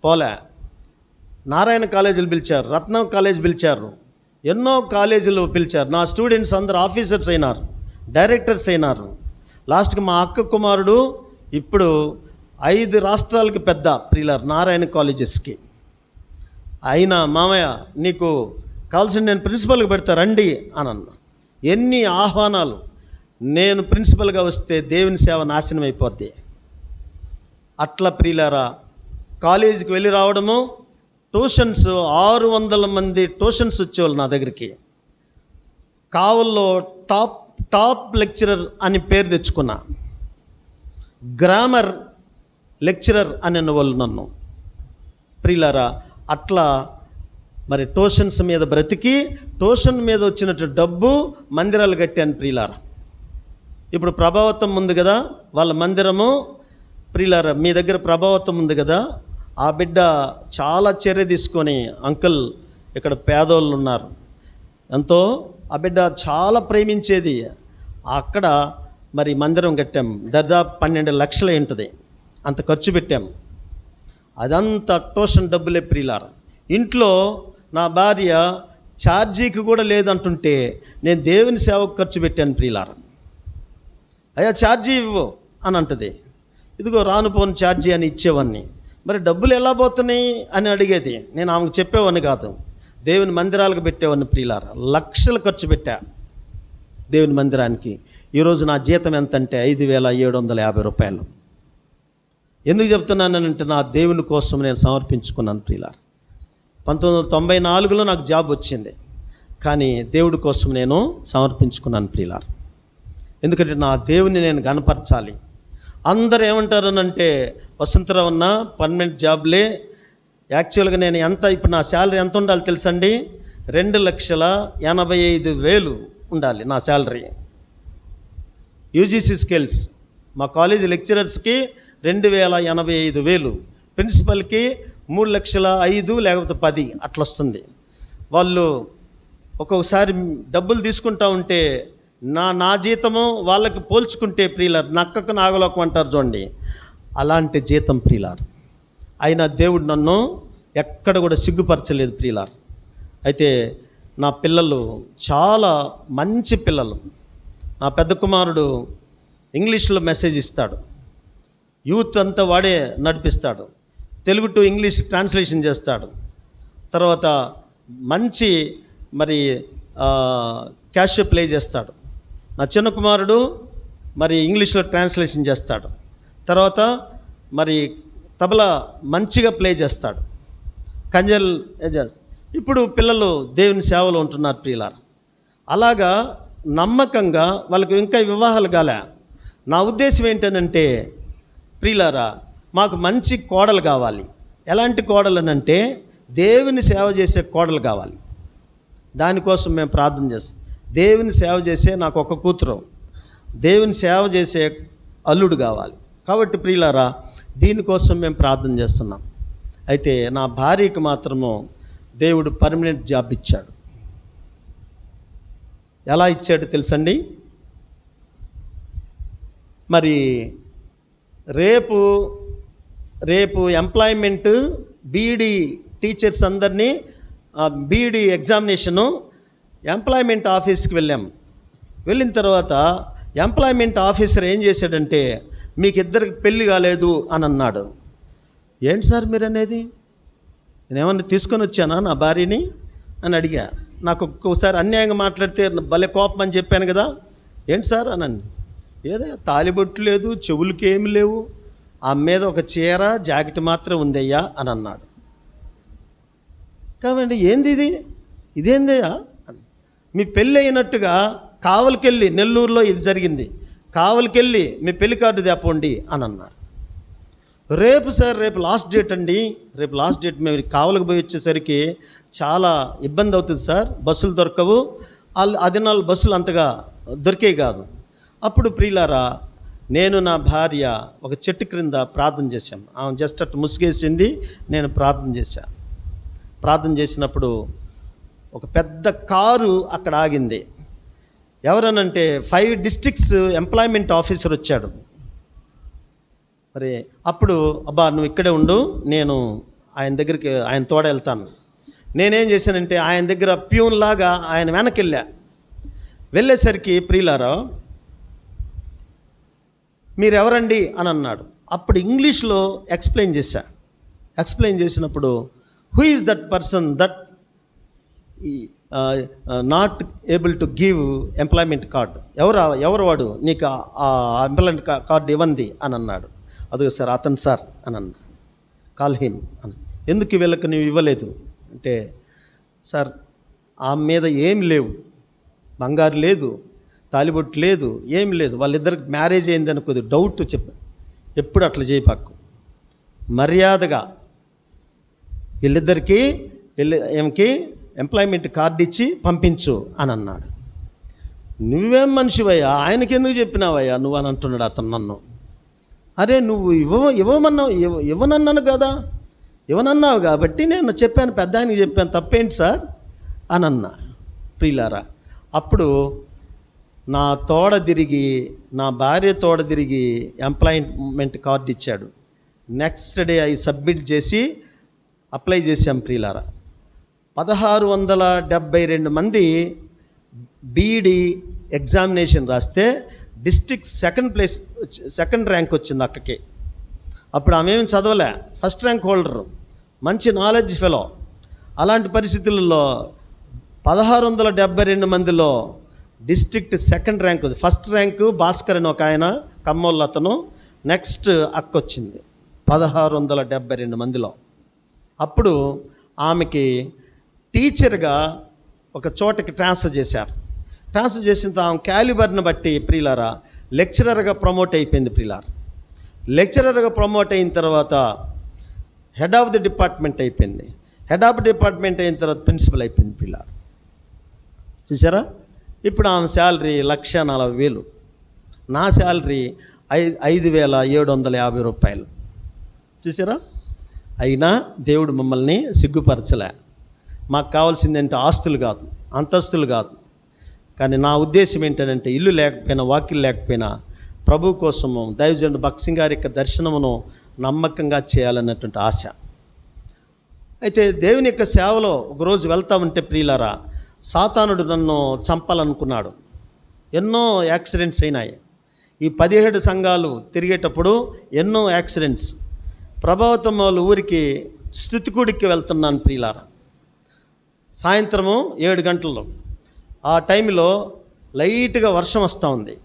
పోలే. నారాయణ కాలేజీలు పిలిచారు, రత్నం కాలేజ్ పిలిచారు, ఎన్నో కాలేజీలు పిలిచారు. నా స్టూడెంట్స్ అందరూ ఆఫీసర్స్ అయినారు, డైరెక్టర్స్ అయినారు. లాస్ట్కి మా అక్క కుమారుడు ఇప్పుడు 5 రాష్ట్రాలకి పెద్ద ప్రియులార్ నారాయణ కాలేజెస్కి. అయినా మామయ్య నీకు కావాల్సిన నేను ప్రిన్సిపల్గా పెడతా రండి అని అన్నా. ఎన్ని ఆహ్వానాలు! నేను ప్రిన్సిపల్గా వస్తే దేవుని సేవ నాశనం అయిపోద్ది. అట్లా ప్రియులారా, కాలేజీకి వెళ్ళి రావడము, ట్యూషన్స్ 600 మంది ట్యూషన్స్ వచ్చేవాళ్ళు నా దగ్గరికి. కావల్లో టాప్ లెక్చరర్ అని పేరు తెచ్చుకున్నా. గ్రామర్ లెక్చరర్ అని వాళ్ళు నన్ను. ప్రియులారా, అట్లా మరి ట్యూషన్స్ మీద బ్రతికి, ట్యూషన్ మీద వచ్చినట్టు డబ్బు మందిరాలు కట్టాను ప్రియులారా. ఇప్పుడు ప్రభావతం ఉంది కదా వాళ్ళ మందిరము. ప్రియులారా, మీ దగ్గర ప్రభావతం ఉంది కదా, ఆ బిడ్డ చాలా చర్య తీసుకొని, అంకుల్ ఇక్కడ పేదోళ్ళు ఉన్నారు, ఎంతో ఆ బిడ్డ చాలా ప్రేమించేది. అక్కడ మరి మందిరం కట్టాం. దాదాపు 12 లక్షలు ఉంటుంది, అంత ఖర్చు పెట్టాం. అదంతా ట్యూషన్ డబ్బులే ప్రియులారా. ఇంట్లో నా భార్య ఛార్జీకి కూడా లేదంటుంటే నేను దేవుని సేవకు ఖర్చు పెట్టాను ప్రియులారా. అయ్యా ఛార్జీ ఇవ్వు అని అంటది. ఇదిగో రాను పోను ఛార్జీ అని ఇచ్చేవాడిని. మరి డబ్బులు ఎలా పోతున్నాయి అని అడిగేది. నేను ఆమెకు చెప్పేవాడిని కాదు, దేవుని మందిరాలకు పెట్టేవాడిని. ప్రియులారా, లక్షలు ఖర్చు పెట్టా దేవుని మందిరానికి. ఈరోజు నా జీతం ఎంతంటే 5,750 రూపాయలు. ఎందుకు చెప్తున్నానంటే నా దేవుని కోసం నేను సమర్పించుకున్నాను. ప్రియులారా, 1994లో నాకు జాబ్ వచ్చింది, కానీ దేవుడి కోసం నేను సమర్పించుకున్నాను. ప్రియులారా, ఎందుకంటే నా దేవుని నేను గనపరచాలి. అందరూ ఏమంటారనంటే వసంతరావు ఉన్న పర్మనెంట్ జాబ్లే. యాక్చువల్గా నేను ఇప్పుడు నా శాలరీ ఎంత ఉండాలి తెలుసండి? 2,85,000 ఉండాలి నా శాలరీ. యూజీసీ స్కిల్స్ మా కాలేజీ లెక్చరర్స్కి 2,85,000, ప్రిన్సిపల్కి 3,05,000 లేకపోతే 10 అట్లా వస్తుంది. వాళ్ళు ఒక్కొక్కసారి డబ్బులు తీసుకుంటా ఉంటే నా జీతము వాళ్ళకి పోల్చుకుంటే ప్రియులారు నక్కకు నాగలోకం అంటారు చూడండి, అలాంటి జీతం ప్రియులారు. అయినా దేవుడు నన్ను ఎక్కడ కూడా సిగ్గుపరచలేదు ప్రియులారు. అయితే నా పిల్లలు చాలా మంచి పిల్లలు. నా పెద్ద కుమారుడు ఇంగ్లీష్లో మెసేజ్ ఇస్తాడు, యూత్ అంతా వాడే నడిపిస్తాడు, తెలుగు టు ఇంగ్లీష్ ట్రాన్స్లేషన్ చేస్తాడు. తర్వాత మంచి మరి క్యాషియో ప్లే చేస్తాడు. నా చిన్న కుమారుడు మరి ఇంగ్లీష్లో ట్రాన్స్లేషన్ చేస్తాడు. తర్వాత మరి తబలా మంచిగా ప్లే చేస్తాడు, కంజల్ చేస్తాడు. ఇప్పుడు పిల్లలు దేవుని సేవలో ఉంటున్నారు ప్రియులారా. అలాగా నమ్మకంగా వాళ్ళకి ఇంకా వివాహాలు కాలే. నా ఉద్దేశం ఏంటనంటే ప్రియులారా, మాకు మంచి కోడలు కావాలి. ఎలాంటి కోడలు అనంటే దేవుని సేవ చేసే కోడలు కావాలి. దానికోసం మేము ప్రార్థన చేస్తాం. దేవుని సేవ చేసే నాకు ఒక కూతురు, దేవుని సేవ చేసే అల్లుడు కావాలి. కాబట్టి ప్రియులారా, దీనికోసం మేము ప్రార్థన చేస్తున్నాం. అయితే నా భార్యకి మాత్రము దేవుడు పర్మనెంట్ జాబ్ ఇచ్చాడు. ఎలా ఇచ్చాడు తెలుసండి? మరి రేపు ఎంప్లాయ్మెంట్ బీఈడి టీచర్స్ అందరినీ బీఈడి ఎగ్జామినేషను ఎంప్లాయ్మెంట్ ఆఫీస్కి వెళ్ళిన తర్వాత ఎంప్లాయ్మెంట్ ఆఫీసర్ ఏం చేశాడంటే, మీకు ఇద్దరికి పెళ్ళి కాలేదు అని అన్నాడు. ఏంటి సార్ మీరు అనేది? నేనేమన్నా తీసుకొని వచ్చానా నా భార్యని అని అడిగా. నాకు ఒక్కోసారి అన్యాయంగా మాట్లాడితే భలే కోపం అని చెప్పాను కదా. ఏంటి సార్ అని ఏదో తాలిబొట్టు లేదు, చెవులకి ఏమి లేవు, ఆ మీద ఒక చీర జాకెట్ మాత్రం ఉందయ్యా అని అన్నాడు. కాబట్టి ఏంది ఇదేందయ్యా? మీ పెళ్ళి అయినట్టుగా కావలికెళ్ళి, నెల్లూరులో ఇది జరిగింది, కావలికెళ్ళి మీ పెళ్లి కార్డు తెప్పండి అని అన్నాడు. రేపు లాస్ట్ డేట్ అండి, రేపు లాస్ట్ డేట్. మేము కావలికి పోయి వచ్చేసరికి చాలా ఇబ్బంది అవుతుంది సార్, బస్సులు దొరకవు. అదినాలు బస్సులు అంతగా దొరికేవి కాదు. అప్పుడు ప్రియులారా, నేను నా భార్య ఒక చెట్టు క్రింద ప్రార్థన చేశాం. ఆమె జస్ట్ అట్టు ముసుగేసింది, నేను ప్రార్థన చేశాను. ప్రార్థన చేసినప్పుడు ఒక పెద్ద కారు అక్కడ ఆగింది. ఎవరనంటే 5 డిస్ట్రిక్ట్స్ ఎంప్లాయ్మెంట్ ఆఫీసర్ వచ్చాడు. మరి అప్పుడు అబ్బా నువ్వు ఇక్కడే ఉండు, నేను ఆయన తోడ వెళ్తాను. నేనేం చేశానంటే ఆయన దగ్గర ప్యూన్ లాగా ఆయన వెనకెళ్ళా. వెళ్ళేసరికి ప్రియులారా, మీరెవరండి అని అన్నాడు. అప్పుడు ఇంగ్లీష్లో ఎక్స్ప్లెయిన్ చేసినప్పుడు who is that person that not able to give employment card? ఎవరు వాడు నీకు ఆ ఎంప్లాయ్మెంట్ కార్డు ఇవ్వండి అని అన్నాడు. అదే సార్ అతను సార్ అని అన్నా. కాల్ హిమ్ అని. ఎందుకు వీళ్ళకి నువ్వు ఇవ్వలేదు అంటే, సార్ ఆమె మీద ఏం లేవు, బంగారు లేదు, తాలిబొట్టు లేదు, ఏం లేదు, వాళ్ళిద్దరికి మ్యారేజ్ అయింది అనుకోదు డౌట్ చెప్పు, ఎప్పుడు అట్లా చేయపాకు, మర్యాదగా వీళ్ళిద్దరికీ ఏమికి ఎంప్లాయ్మెంట్ కార్డు ఇచ్చి పంపించు అని అన్నాడు. నువ్వేం మనిషివయ్యా, ఆయనకి ఎందుకు చెప్పినావయ్యా నువ్వు అని అంటున్నాడు అతను నన్ను. అరే నువ్వు ఇవ్వనన్నాను కదా, ఇవ్వనన్నావు కాబట్టి నేను చెప్పాను, పెద్ద ఆయనకి చెప్పాను, తప్పేంటి సార్ అని అన్నా. ప్రియులారా, అప్పుడు నా భార్య తోడ తిరిగి ఎంప్లాయ్మెంట్ కార్డు ఇచ్చాడు. నెక్స్ట్ డే అవి సబ్మిట్ చేసి అప్లై చేశాం. ప్రియులారా, 1672 మంది బీఈడి ఎగ్జామినేషన్ రాస్తే డిస్ట్రిక్ట్ సెకండ్ ర్యాంక్ వచ్చింది అక్కకి. అప్పుడు ఆమె ఏమి చదవలే, ఫస్ట్ ర్యాంక్ హోల్డరు, మంచి నాలెడ్జ్ ఫెలో. అలాంటి పరిస్థితుల్లో 1672 మందిలో district second rank, first rank Bhaskar అని ఒక ఆయన కమ్మోళ్ళు అతను, నెక్స్ట్ అక్క వచ్చింది 1672 మందిలో. అప్పుడు ఆమెకి టీచర్గా ఒక చోటకి ట్రాన్స్ఫర్ చేశారు. ట్రాన్స్ఫర్ చేసిన ఆమె క్యాలిబర్ని బట్టి ప్రియులారా లెక్చరర్గా ప్రమోట్ అయిపోయింది. ప్రియులారా లెక్చరర్గా ప్రమోట్ అయిన తర్వాత హెడ్ ఆఫ్ ది డిపార్ట్మెంట్ అయిపోయింది. హెడ్ ఆఫ్ డిపార్ట్మెంట్ అయిన తర్వాత ప్రిన్సిపల్ అయిపోయింది. ప్రియులారా చూసారా, ఇప్పుడు ఆమె శాలరీ 1,40,000, నా శాలరీ 5,750 రూపాయలు. చూసారా, అయినా దేవుడు మమ్మల్ని సిగ్గుపరచలే. మాకు కావాల్సిందంటే ఆస్తులు కాదు, అంతస్తులు కాదు. కానీ నా ఉద్దేశం ఏంటంటే ఇల్లు లేకపోయినా, వాకిలు లేకపోయినా ప్రభు కోసము దైవజనుడు భక్సింగ్ గారి యొక్క దర్శనమును నమ్మకంగా చేయాలన్నటువంటి ఆశ. అయితే దేవుని యొక్క సేవలో ఒకరోజు వెళ్తా ఉంటే ప్రియులారా, సాతానుడు నన్ను చంపాలనుకున్నాడు. ఎన్నో యాక్సిడెంట్స్ అయినాయి. ఈ 17 సంఘాలు తిరిగేటప్పుడు ఎన్నో యాక్సిడెంట్స్. ప్రభావతం వాళ్ళ ఊరికి స్తుతికుడికి వెళ్తున్నాను ప్రియులారా, సాయంత్రము 7 గంటల్లో. ఆ టైంలో లైట్గా వర్షం వస్తూ ఉంది.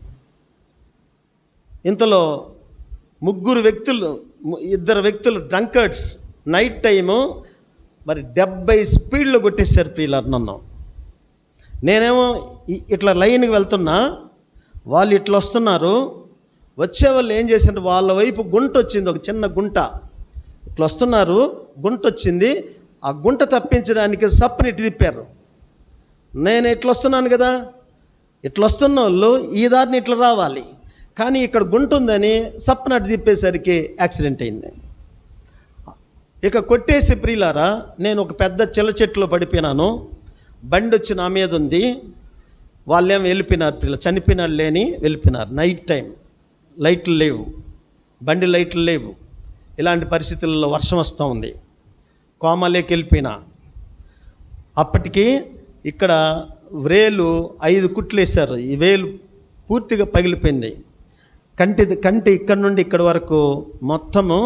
ఇంతలో 2 వ్యక్తులు డ్రంకర్డ్స్ నైట్ టైము మరి 70 స్పీడ్లో కొట్టేశారు ప్రియులారా నన్ను. నేనేమో ఇట్లా లైన్కి వెళ్తున్నా, వాళ్ళు ఇట్లా వస్తున్నారు. వచ్చే వాళ్ళు ఏం చేశారు, వాళ్ళ వైపు గుంట వచ్చింది, ఒక చిన్న గుంట. ఇట్లా వస్తున్నారు, గుంట వచ్చింది. ఆ గుంట తప్పించడానికి సప్పుని ఇటు తిప్పారు. నేను ఇట్లా వస్తున్నాను కదా, ఇట్లా వస్తున్న వాళ్ళు ఈ దారిని ఇట్లా రావాలి, కానీ ఇక్కడ గుంట ఉందని సప్పున అటు తిప్పేసరికి యాక్సిడెంట్ అయింది. ఇక కొట్టేసి ప్రియులారా నేను ఒక పెద్ద చిల్ల చెట్టులో పడిపోయినాను. బండి వచ్చి నా మీద ఉంది. వాళ్ళేమో వెళ్ళిపోయినారు, పిల్లలు చనిపోయినారు లేని వెళ్ళిపోయినారు. నైట్ టైం, లైట్లు లేవు, బండి లైట్లు లేవు. ఇలాంటి పరిస్థితుల్లో వర్షం వస్తూ ఉంది. కోమాలోకి వెళ్ళిపోయినా. అప్పటికి ఇక్కడ వేలు 5 కుట్లు వేశారు. ఈ వేలు పూర్తిగా పగిలిపోయింది. కంటి ఇక్కడి నుండి ఇక్కడి వరకు మొత్తము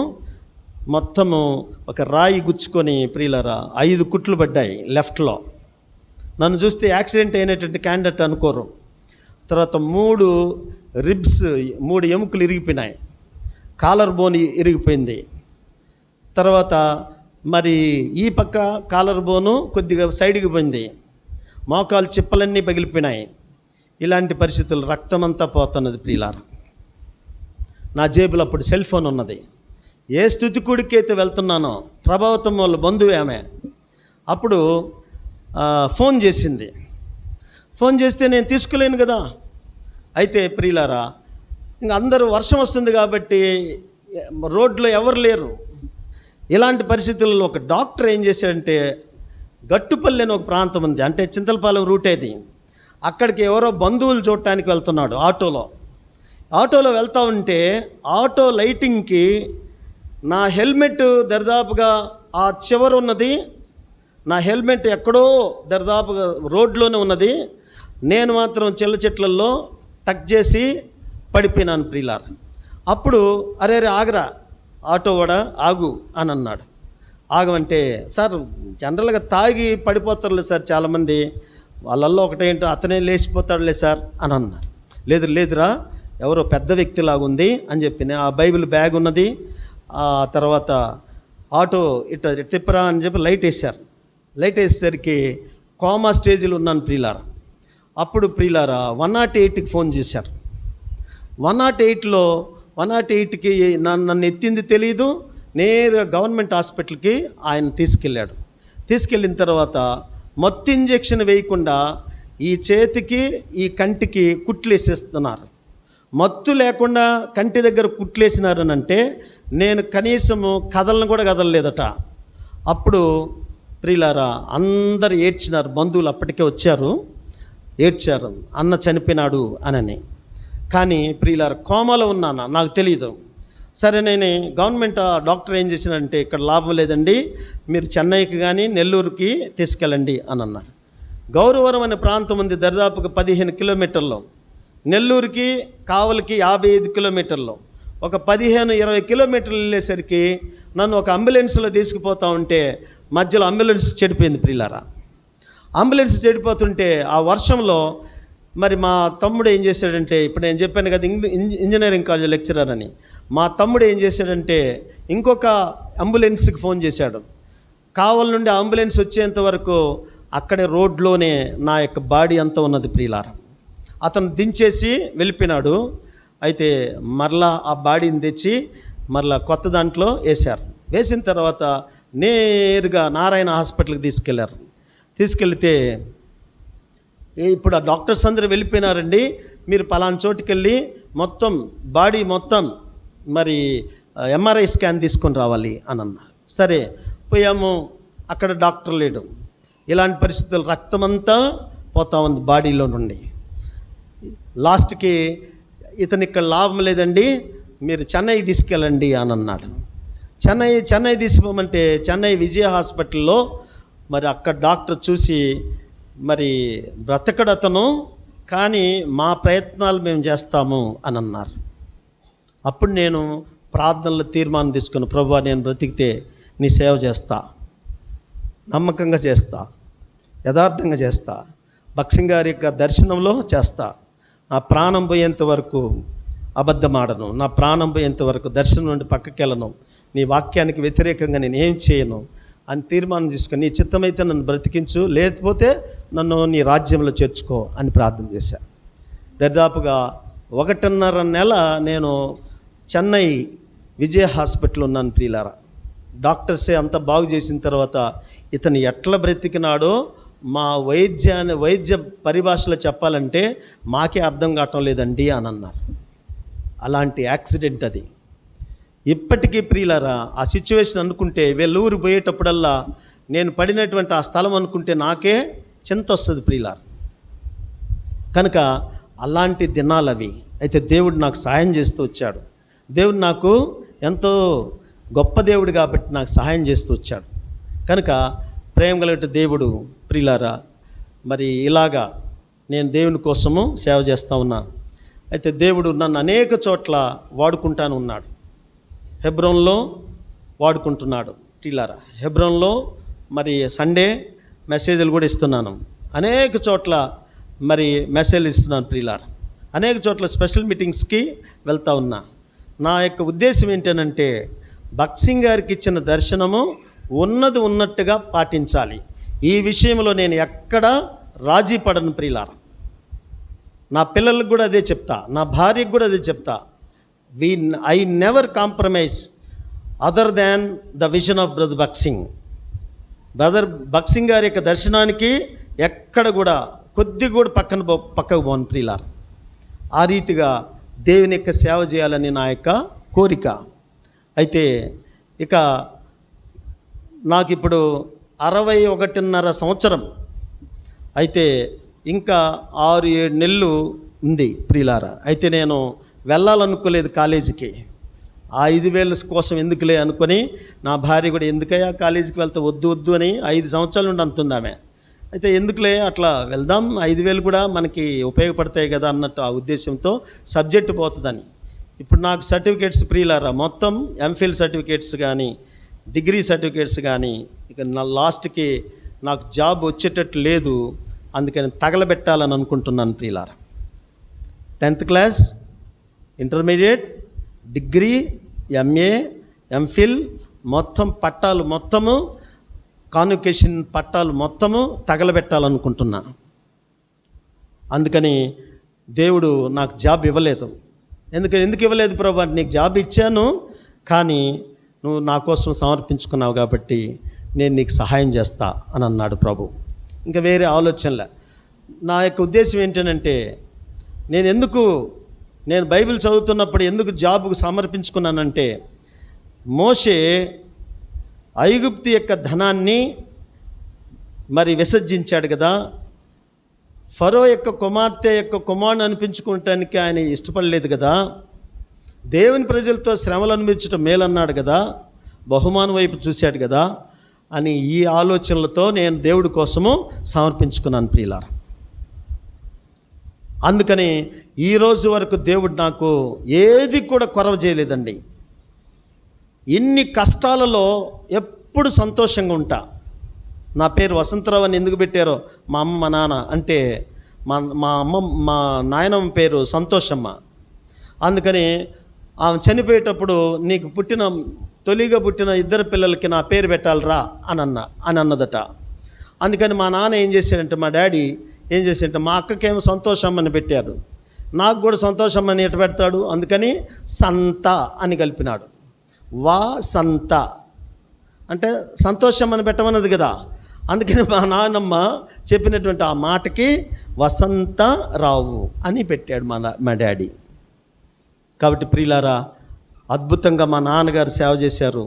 ఒక రాయి గుచ్చుకొని ప్రియులరా 5 కుట్లు పడ్డాయి లెఫ్ట్లో. నన్ను చూస్తే యాక్సిడెంట్ అయినటువంటి క్యాండిడేట్ అనుకోరు. తర్వాత 3 రిబ్స్, 3 ఎముకలు ఇరిగిపోయినాయి. కాలర్ బోన్ ఇరిగిపోయింది. తర్వాత మరి ఈ పక్క కాలర్ బోను కొద్దిగా సైడ్కి పోయింది. మోకాలు చిప్పలన్నీ పగిలిపోయినాయి. ఇలాంటి పరిస్థితులు, రక్తమంతా పోతున్నది ప్రియులారా. నా జేబులో అప్పుడు సెల్ ఫోన్ ఉన్నది. ఏ స్తుతికుడికి అయితే వెళ్తున్నానో, ప్రభావతం వాళ్ళ బంధువు ఆమె, అప్పుడు ఫోన్ చేసింది. ఫోన్ చేస్తే నేను తీసుకోలేను కదా. అయితే ప్రియులారా ఇంకా అందరూ వర్షం వస్తుంది కాబట్టి రోడ్లో ఎవరు లేరు. ఇలాంటి పరిస్థితుల్లో ఒక డాక్టర్ ఏం చేశాడంటే, గట్టుపల్లి అని ఒక ప్రాంతం ఉంది, అంటే చింతలపాలెం రూట్ అది. అక్కడికి ఎవరో బంధువులు చూడటానికి వెళ్తున్నాడు ఆటోలో వెళ్తూ ఉంటే ఆటో లైటింగ్కి నా హెల్మెట్ దరిదాపుగా ఆ చివర ఉన్నది. నా హెల్మెట్ ఎక్కడో దరిదాపుగా రోడ్లోనే ఉన్నది. నేను మాత్రం చిల్ల చెట్లలో టక్ చేసి పడిపోయినాను ప్రియులారా. అప్పుడు అరే ఆగరా, ఆటో వాడా ఆగు అని అన్నాడు. ఆగమంటే, సార్ జనరల్గా తాగి పడిపోతారులే సార్ చాలామంది, వాళ్ళల్లో ఒకటేంటో అతనే లేచిపోతాడులే సార్ అని అన్నారు. లేదురా, ఎవరో పెద్ద వ్యక్తిలాగుంది అని చెప్పి ఆ బైబిల్ బ్యాగ్ ఉన్నది. ఆ తర్వాత ఆటో ఇట్లా తిప్పరా అని చెప్పి లైట్ వేశారు. లైట్ వేసేసరికి కోమా స్టేజ్లో ఉన్నాను ప్రియులారా. అప్పుడు ప్రియులారా 108కి ఫోన్ చేశారు. 108కి నన్ను ఎత్తింది తెలియదు. నేరుగా గవర్నమెంట్ హాస్పిటల్కి ఆయన తీసుకెళ్ళిన తర్వాత మొత్తం ఇంజెక్షన్ వేయకుండా ఈ చేతికి ఈ కంటికి కుట్లేసేస్తున్నారు. మత్తు లేకుండా కంటి దగ్గర కుట్లేసినారనంటే నేను కనీసము కదలను కూడా కదలలేదట. అప్పుడు ప్రియులారా అందరు ఏడ్చినారు. బంధువులు అప్పటికే వచ్చారు, ఏడ్చారు, అన్న చనిపోయినాడు అనని. కానీ ప్రియులారా కోమాలో ఉన్నాను, నాకు తెలియదు. సరే నేను గవర్నమెంట్ డాక్టర్ ఏం చేసినాడంటే, ఇక్కడ లాభం లేదండి, మీరు చెన్నైకి కానీ నెల్లూరుకి తీసుకెళ్ళండి అని అన్నాడు. గౌరవరం అనే ప్రాంతం ఉంది, దరిదాపుగా 15 కిలోమీటర్లో. నెల్లూరుకి కావలికి 55 కిలోమీటర్లు. ఒక 15-20 కిలోమీటర్లు వెళ్ళేసరికి నన్ను ఒక అంబులెన్స్లో తీసుకుపోతా ఉంటే మధ్యలో అంబులెన్స్ చెడిపోయింది ప్రియులారా. అంబులెన్స్ చెడిపోతుంటే ఆ వర్షంలో మరి మా తమ్ముడు ఏం చేశాడంటే, ఇప్పుడు నేను చెప్పాను కదా ఇంజనీరింగ్ కాలేజ్ లెక్చరర్ అని, మా తమ్ముడు ఏం చేశాడంటే ఇంకొక అంబులెన్స్కి ఫోన్ చేశాడు. కావలి నుండి అంబులెన్స్ వచ్చేంత వరకు అక్కడే రోడ్లోనే నా యొక్క బాడీ అంతా ఉన్నది ప్రియులారా. అతను దించేసి వెళ్ళిపోయినాడు. అయితే మరలా ఆ బాడీని తెచ్చి మరలా కొత్త దాంట్లో వేశారు. వేసిన తర్వాత నేరుగా నారాయణ హాస్పిటల్కి తీసుకెళ్తే ఇప్పుడు ఆ డాక్టర్స్ అందరూ వెళ్ళిపోయినారండి, మీరు పలానా చోటుకి వెళ్ళి మొత్తం బాడీ మొత్తం మరి ఎంఆర్ఐ స్కాన్ తీసుకొని రావాలి అని అన్నారు. సరే పోయాము. అక్కడ డాక్టర్ లేడు. ఇలాంటి పరిస్థితులు రక్తమంతా పోతా ఉంది బాడీలో నుండి. లాస్ట్కి ఇతను ఇక్కడ లాభం లేదండి, మీరు చెన్నై తీసుకెళ్ళండి అని అన్నాడు. చెన్నై తీసుకోమంటే చెన్నై విజయ హాస్పిటల్లో మరి అక్కడ డాక్టర్ చూసి మరి బ్రతకడు అతను, కానీ మా ప్రయత్నాలు మేము చేస్తాము అని అన్నారు. అప్పుడు నేను ప్రార్థనలో తీర్మానం తీసుకుని, ప్రభువా నేను బ్రతికితే నీ సేవ చేస్తా, నమ్మకంగా చేస్తా, యథార్థంగా చేస్తా, భక్సింగ్ గారి యొక్క దర్శనంలో చేస్తా, నా ప్రాణం పోయేంత వరకు అబద్ధమాడను, నా ప్రాణం పోయేంత వరకు దర్శనం నుండి పక్కకి వెళ్ళను, నీ వాక్యానికి వ్యతిరేకంగా నేను ఏం చేయను అని తీర్మానం తీసుకొని, నీ చిత్తమైతే నన్ను బ్రతికించు, లేకపోతే నన్ను నీ రాజ్యంలో చేర్చుకో అని ప్రార్థన చేశాను. దరిదాపుగా 1.5 నెల నేను చెన్నై విజయ హాస్పిటల్ ఉన్నాను ప్రియులారా. డాక్టర్సే అంతా బాగు చేసిన తర్వాత ఇతను ఎట్లా బ్రతికినాడో మా వైద్య పరిభాషలో చెప్పాలంటే మాకే అర్థం కావటం లేదండి అని అన్నారు. అలాంటి యాక్సిడెంట్ అది. ఇప్పటికీ ప్రియులారా ఆ సిచ్యువేషన్ అనుకుంటే, వెల్లూరు పోయేటప్పుడల్లా నేను పడినటువంటి ఆ స్థలం అనుకుంటే నాకే చింత వస్తుంది ప్రియులారా. కనుక అలాంటి దినాలు అవి. అయితే దేవుడు నాకు సహాయం చేస్తూ వచ్చాడు. దేవుడు నాకు ఎంతో గొప్ప దేవుడు కాబట్టి నాకు సహాయం చేస్తూ వచ్చాడు. కనుక ప్రేమ కలిగిన దేవుడు ప్రియులారా, మరి ఇలాగా నేను దేవుని కోసము సేవ చేస్తూ ఉన్నాను. అయితే దేవుడు నన్ను అనేక చోట్ల వాడుకుంటాను ఉన్నాడు. హెబ్రోన్లో వాడుకుంటున్నాడు ప్రియులారా. హెబ్రోన్లో మరి సండే మెసేజ్లు కూడా ఇస్తున్నాను. అనేక చోట్ల మరి మెసేజ్లు ఇస్తున్నాను ప్రియులారా. అనేక చోట్ల స్పెషల్ మీటింగ్స్కి వెళ్తూ ఉన్నా. నా యొక్క ఉద్దేశం ఏంటంటే, భక్సింగ్ గారికి ఇచ్చిన దర్శనము ఉన్నది ఉన్నట్టుగా పాటించాలి. ఈ విషయంలో నేను ఎక్కడ రాజీ పడను ప్రియులారా. నా పిల్లలకు కూడా అదే చెప్తా, నా భార్యకు కూడా అదే చెప్తా. I never compromise other than the vision of brother భక్సింగ్. Brother భక్సింగ్ గారి యొక్క దర్శనానికి ఎక్కడ కూడా కొద్ది కూడా పక్కకు పోను ప్రియులారా. ఆ రీతిగా దేవుని యొక్క సేవ చేయాలని నా యొక్క కోరిక. అయితే ఇక నాకు ఇప్పుడు 61.5 సంవత్సరం. అయితే ఇంకా 6-7 నెలలు ఉంది ప్రియులారా. అయితే నేను వెళ్ళాలనుకోలేదు కాలేజీకి. ఆ 5,000 కోసం ఎందుకులే అనుకొని నా భార్య కూడా, ఎందుకయ్యా కాలేజీకి వెళ్తే వద్దు అని 5 సంవత్సరాల నుండి అంటుంది ఆమె. అయితే ఎందుకులే అట్లా వెళ్దాం, 5,000 కూడా మనకి ఉపయోగపడతాయి కదా అన్నట్టు ఆ ఉద్దేశంతో సబ్జెక్టు పోతుందని. ఇప్పుడు నాకు సర్టిఫికేట్స్ ప్రియులారా మొత్తం ఎంఫిల్ సర్టిఫికేట్స్ కానీ డిగ్రీ సర్టిఫికేట్స్ కానీ, ఇక నా లాస్ట్కి నాకు జాబ్ వచ్చేటట్టు లేదు. అందుకని తగలబెట్టాలని అనుకుంటున్నాను ప్రియులారా. 10th class, intermediate, degree, MA, MPhil మొత్తం పట్టాలు మొత్తము, కాన్వకేషన్ పట్టాలు మొత్తము తగలబెట్టాలనుకుంటున్నా. అందుకని దేవుడు నాకు జాబ్ ఇవ్వలేదు. ఎందుకు ఇవ్వలేదు ప్రభు? నీకు జాబ్ ఇచ్చాను, కానీ నువ్వు నా కోసం సమర్పించుకున్నావు కాబట్టి నేను నీకు సహాయం చేస్తా అని అన్నాడు ప్రభు. ఇంకా వేరే ఆలోచనలే. నా యొక్క ఉద్దేశం ఏంటంటే, నేను బైబిల్ చదువుతున్నప్పుడు ఎందుకు జాబ్కు సమర్పించుకున్నానంటే, మోషే ఐగుప్తు యొక్క ధనాన్ని మరి విసర్జించాడు కదా. ఫరో యొక్క కుమార్తె యొక్క కుమారుని అనిపించుకోవటానికి ఆయన ఇష్టపడలేదు కదా. దేవుని ప్రజలతో శ్రమలు అనుభవించడం మేలన్నాడు కదా, బహుమానం వైపు చూశాడు కదా అని ఈ ఆలోచనలతో నేను దేవుడి కోసము సమర్పించుకున్నాను ప్రియులారా. అందుకని ఈరోజు వరకు దేవుడు నాకు ఏది కూడా కొరవ చేయలేదండి. ఇన్ని కష్టాలలో ఎప్పుడు సంతోషంగా ఉంటా. నా పేరు వసంతరావు అని ఎందుకు పెట్టారో మా అమ్మ మా నాన్న అంటే మా నాయనమ్మ పేరు సంతోషమ్మ. అందుకని ఆమె చనిపోయేటప్పుడు నీకు తొలిగా పుట్టిన 2 పిల్లలకి నా పేరు పెట్టాలిరా అని అన్నదట. అందుకని మా నాన్న ఏం చేశాడంటే, మా డాడీ ఏం చేశాడంటే, మా అక్కకేమో సంతోషమ్మని పెట్టారు, నాకు కూడా సంతోషమ్మని ఎటు పెడతాడు, అందుకని సంత అని కలిపినాడు. సంత అంటే సంతోషం అని పెట్టమన్నది కదా. అందుకని మా నాన్నమ్మ చెప్పినటువంటి ఆ మాటకి వసంతరావు అని పెట్టాడు మా డాడీ. కాబట్టి ప్రియులారా, అద్భుతంగా మా నాన్నగారు సేవ చేశారు.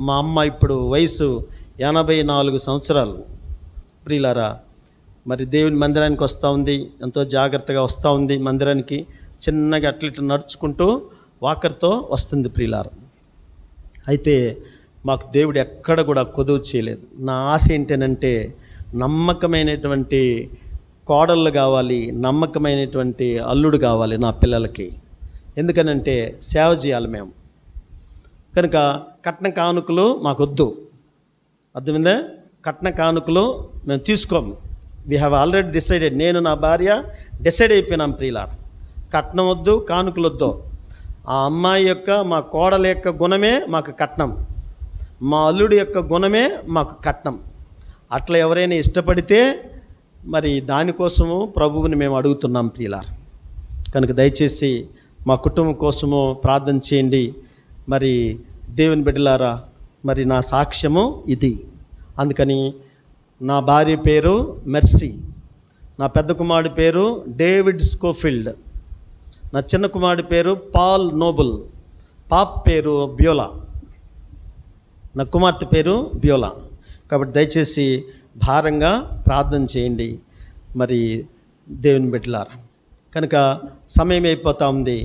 మా అమ్మ ఇప్పుడు వయసు 84 సంవత్సరాలు. ప్రియులారా, మరి దేవుని మందిరానికి వస్తూ ఉంది, ఎంతో జాగ్రత్తగా వస్తూ ఉంది మందిరానికి. చిన్నగా అట్లా నడుచుకుంటూ వాకర్తో వస్తుంది ప్రియులారా. అయితే మాకు దేవుడు ఎక్కడ కూడా కొదువు చేయలేదు. నా ఆశ ఏంటంటే, నమ్మకమైనటువంటి కోడళ్ళు కావాలి, నమ్మకమైనటువంటి అల్లుడు కావాలి నా పిల్లలకి. ఎందుకనంటే సేవ చేయాలి మేము. కనుక కట్న కానుకలు మాకొద్దు. అర్థమైందా? కట్న కానుకలు మేము తీసుకోము. We have already decided. నేను నా భార్య డిసైడ్ అయిపోయినాం ప్రియులారా, కట్నం వద్దు, కానుకలు వద్దు. ఆ అమ్మాయి యొక్క, మా కోడల యొక్క గుణమే మాకు కట్నం, మా అల్లుడి యొక్క గుణమే మాకు కట్నం. అట్లా ఎవరైనా ఇష్టపడితే మరి దానికోసము ప్రభువుని మేము అడుగుతున్నాం ప్రియులారా. కనుక దయచేసి మా కుటుంబం కోసము ప్రార్థన చేయండి. మరి దేవుని బిడ్డలారా, మరి నా సాక్ష్యము ఇది. అందుకని నా భార్య పేరు మెర్సీ, నా పెద్ద కుమారుడి పేరు డేవిడ్ స్కోఫీల్డ్, నా చిన్న కుమారుడి పేరు పాల్ నోబుల్, పాప పేరు బ్యోలా, నా కుమార్తె పేరు బ్యోలా. కాబట్టి దయచేసి భారంగా ప్రార్థన చేయండి మరి దేవుని బిడ్డలారా. కనుక సమయం అయిపోతూ ఉంది.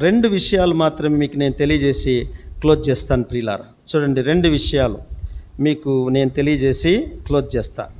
2 విషయాలు మాత్రమే మీకు నేను తెలియజేసి క్లోజ్ చేస్తాను ప్రియులారా. చూడండి, 2 విషయాలు మీకు నేను తెలియజేసి క్లోజ్ చేస్తాను.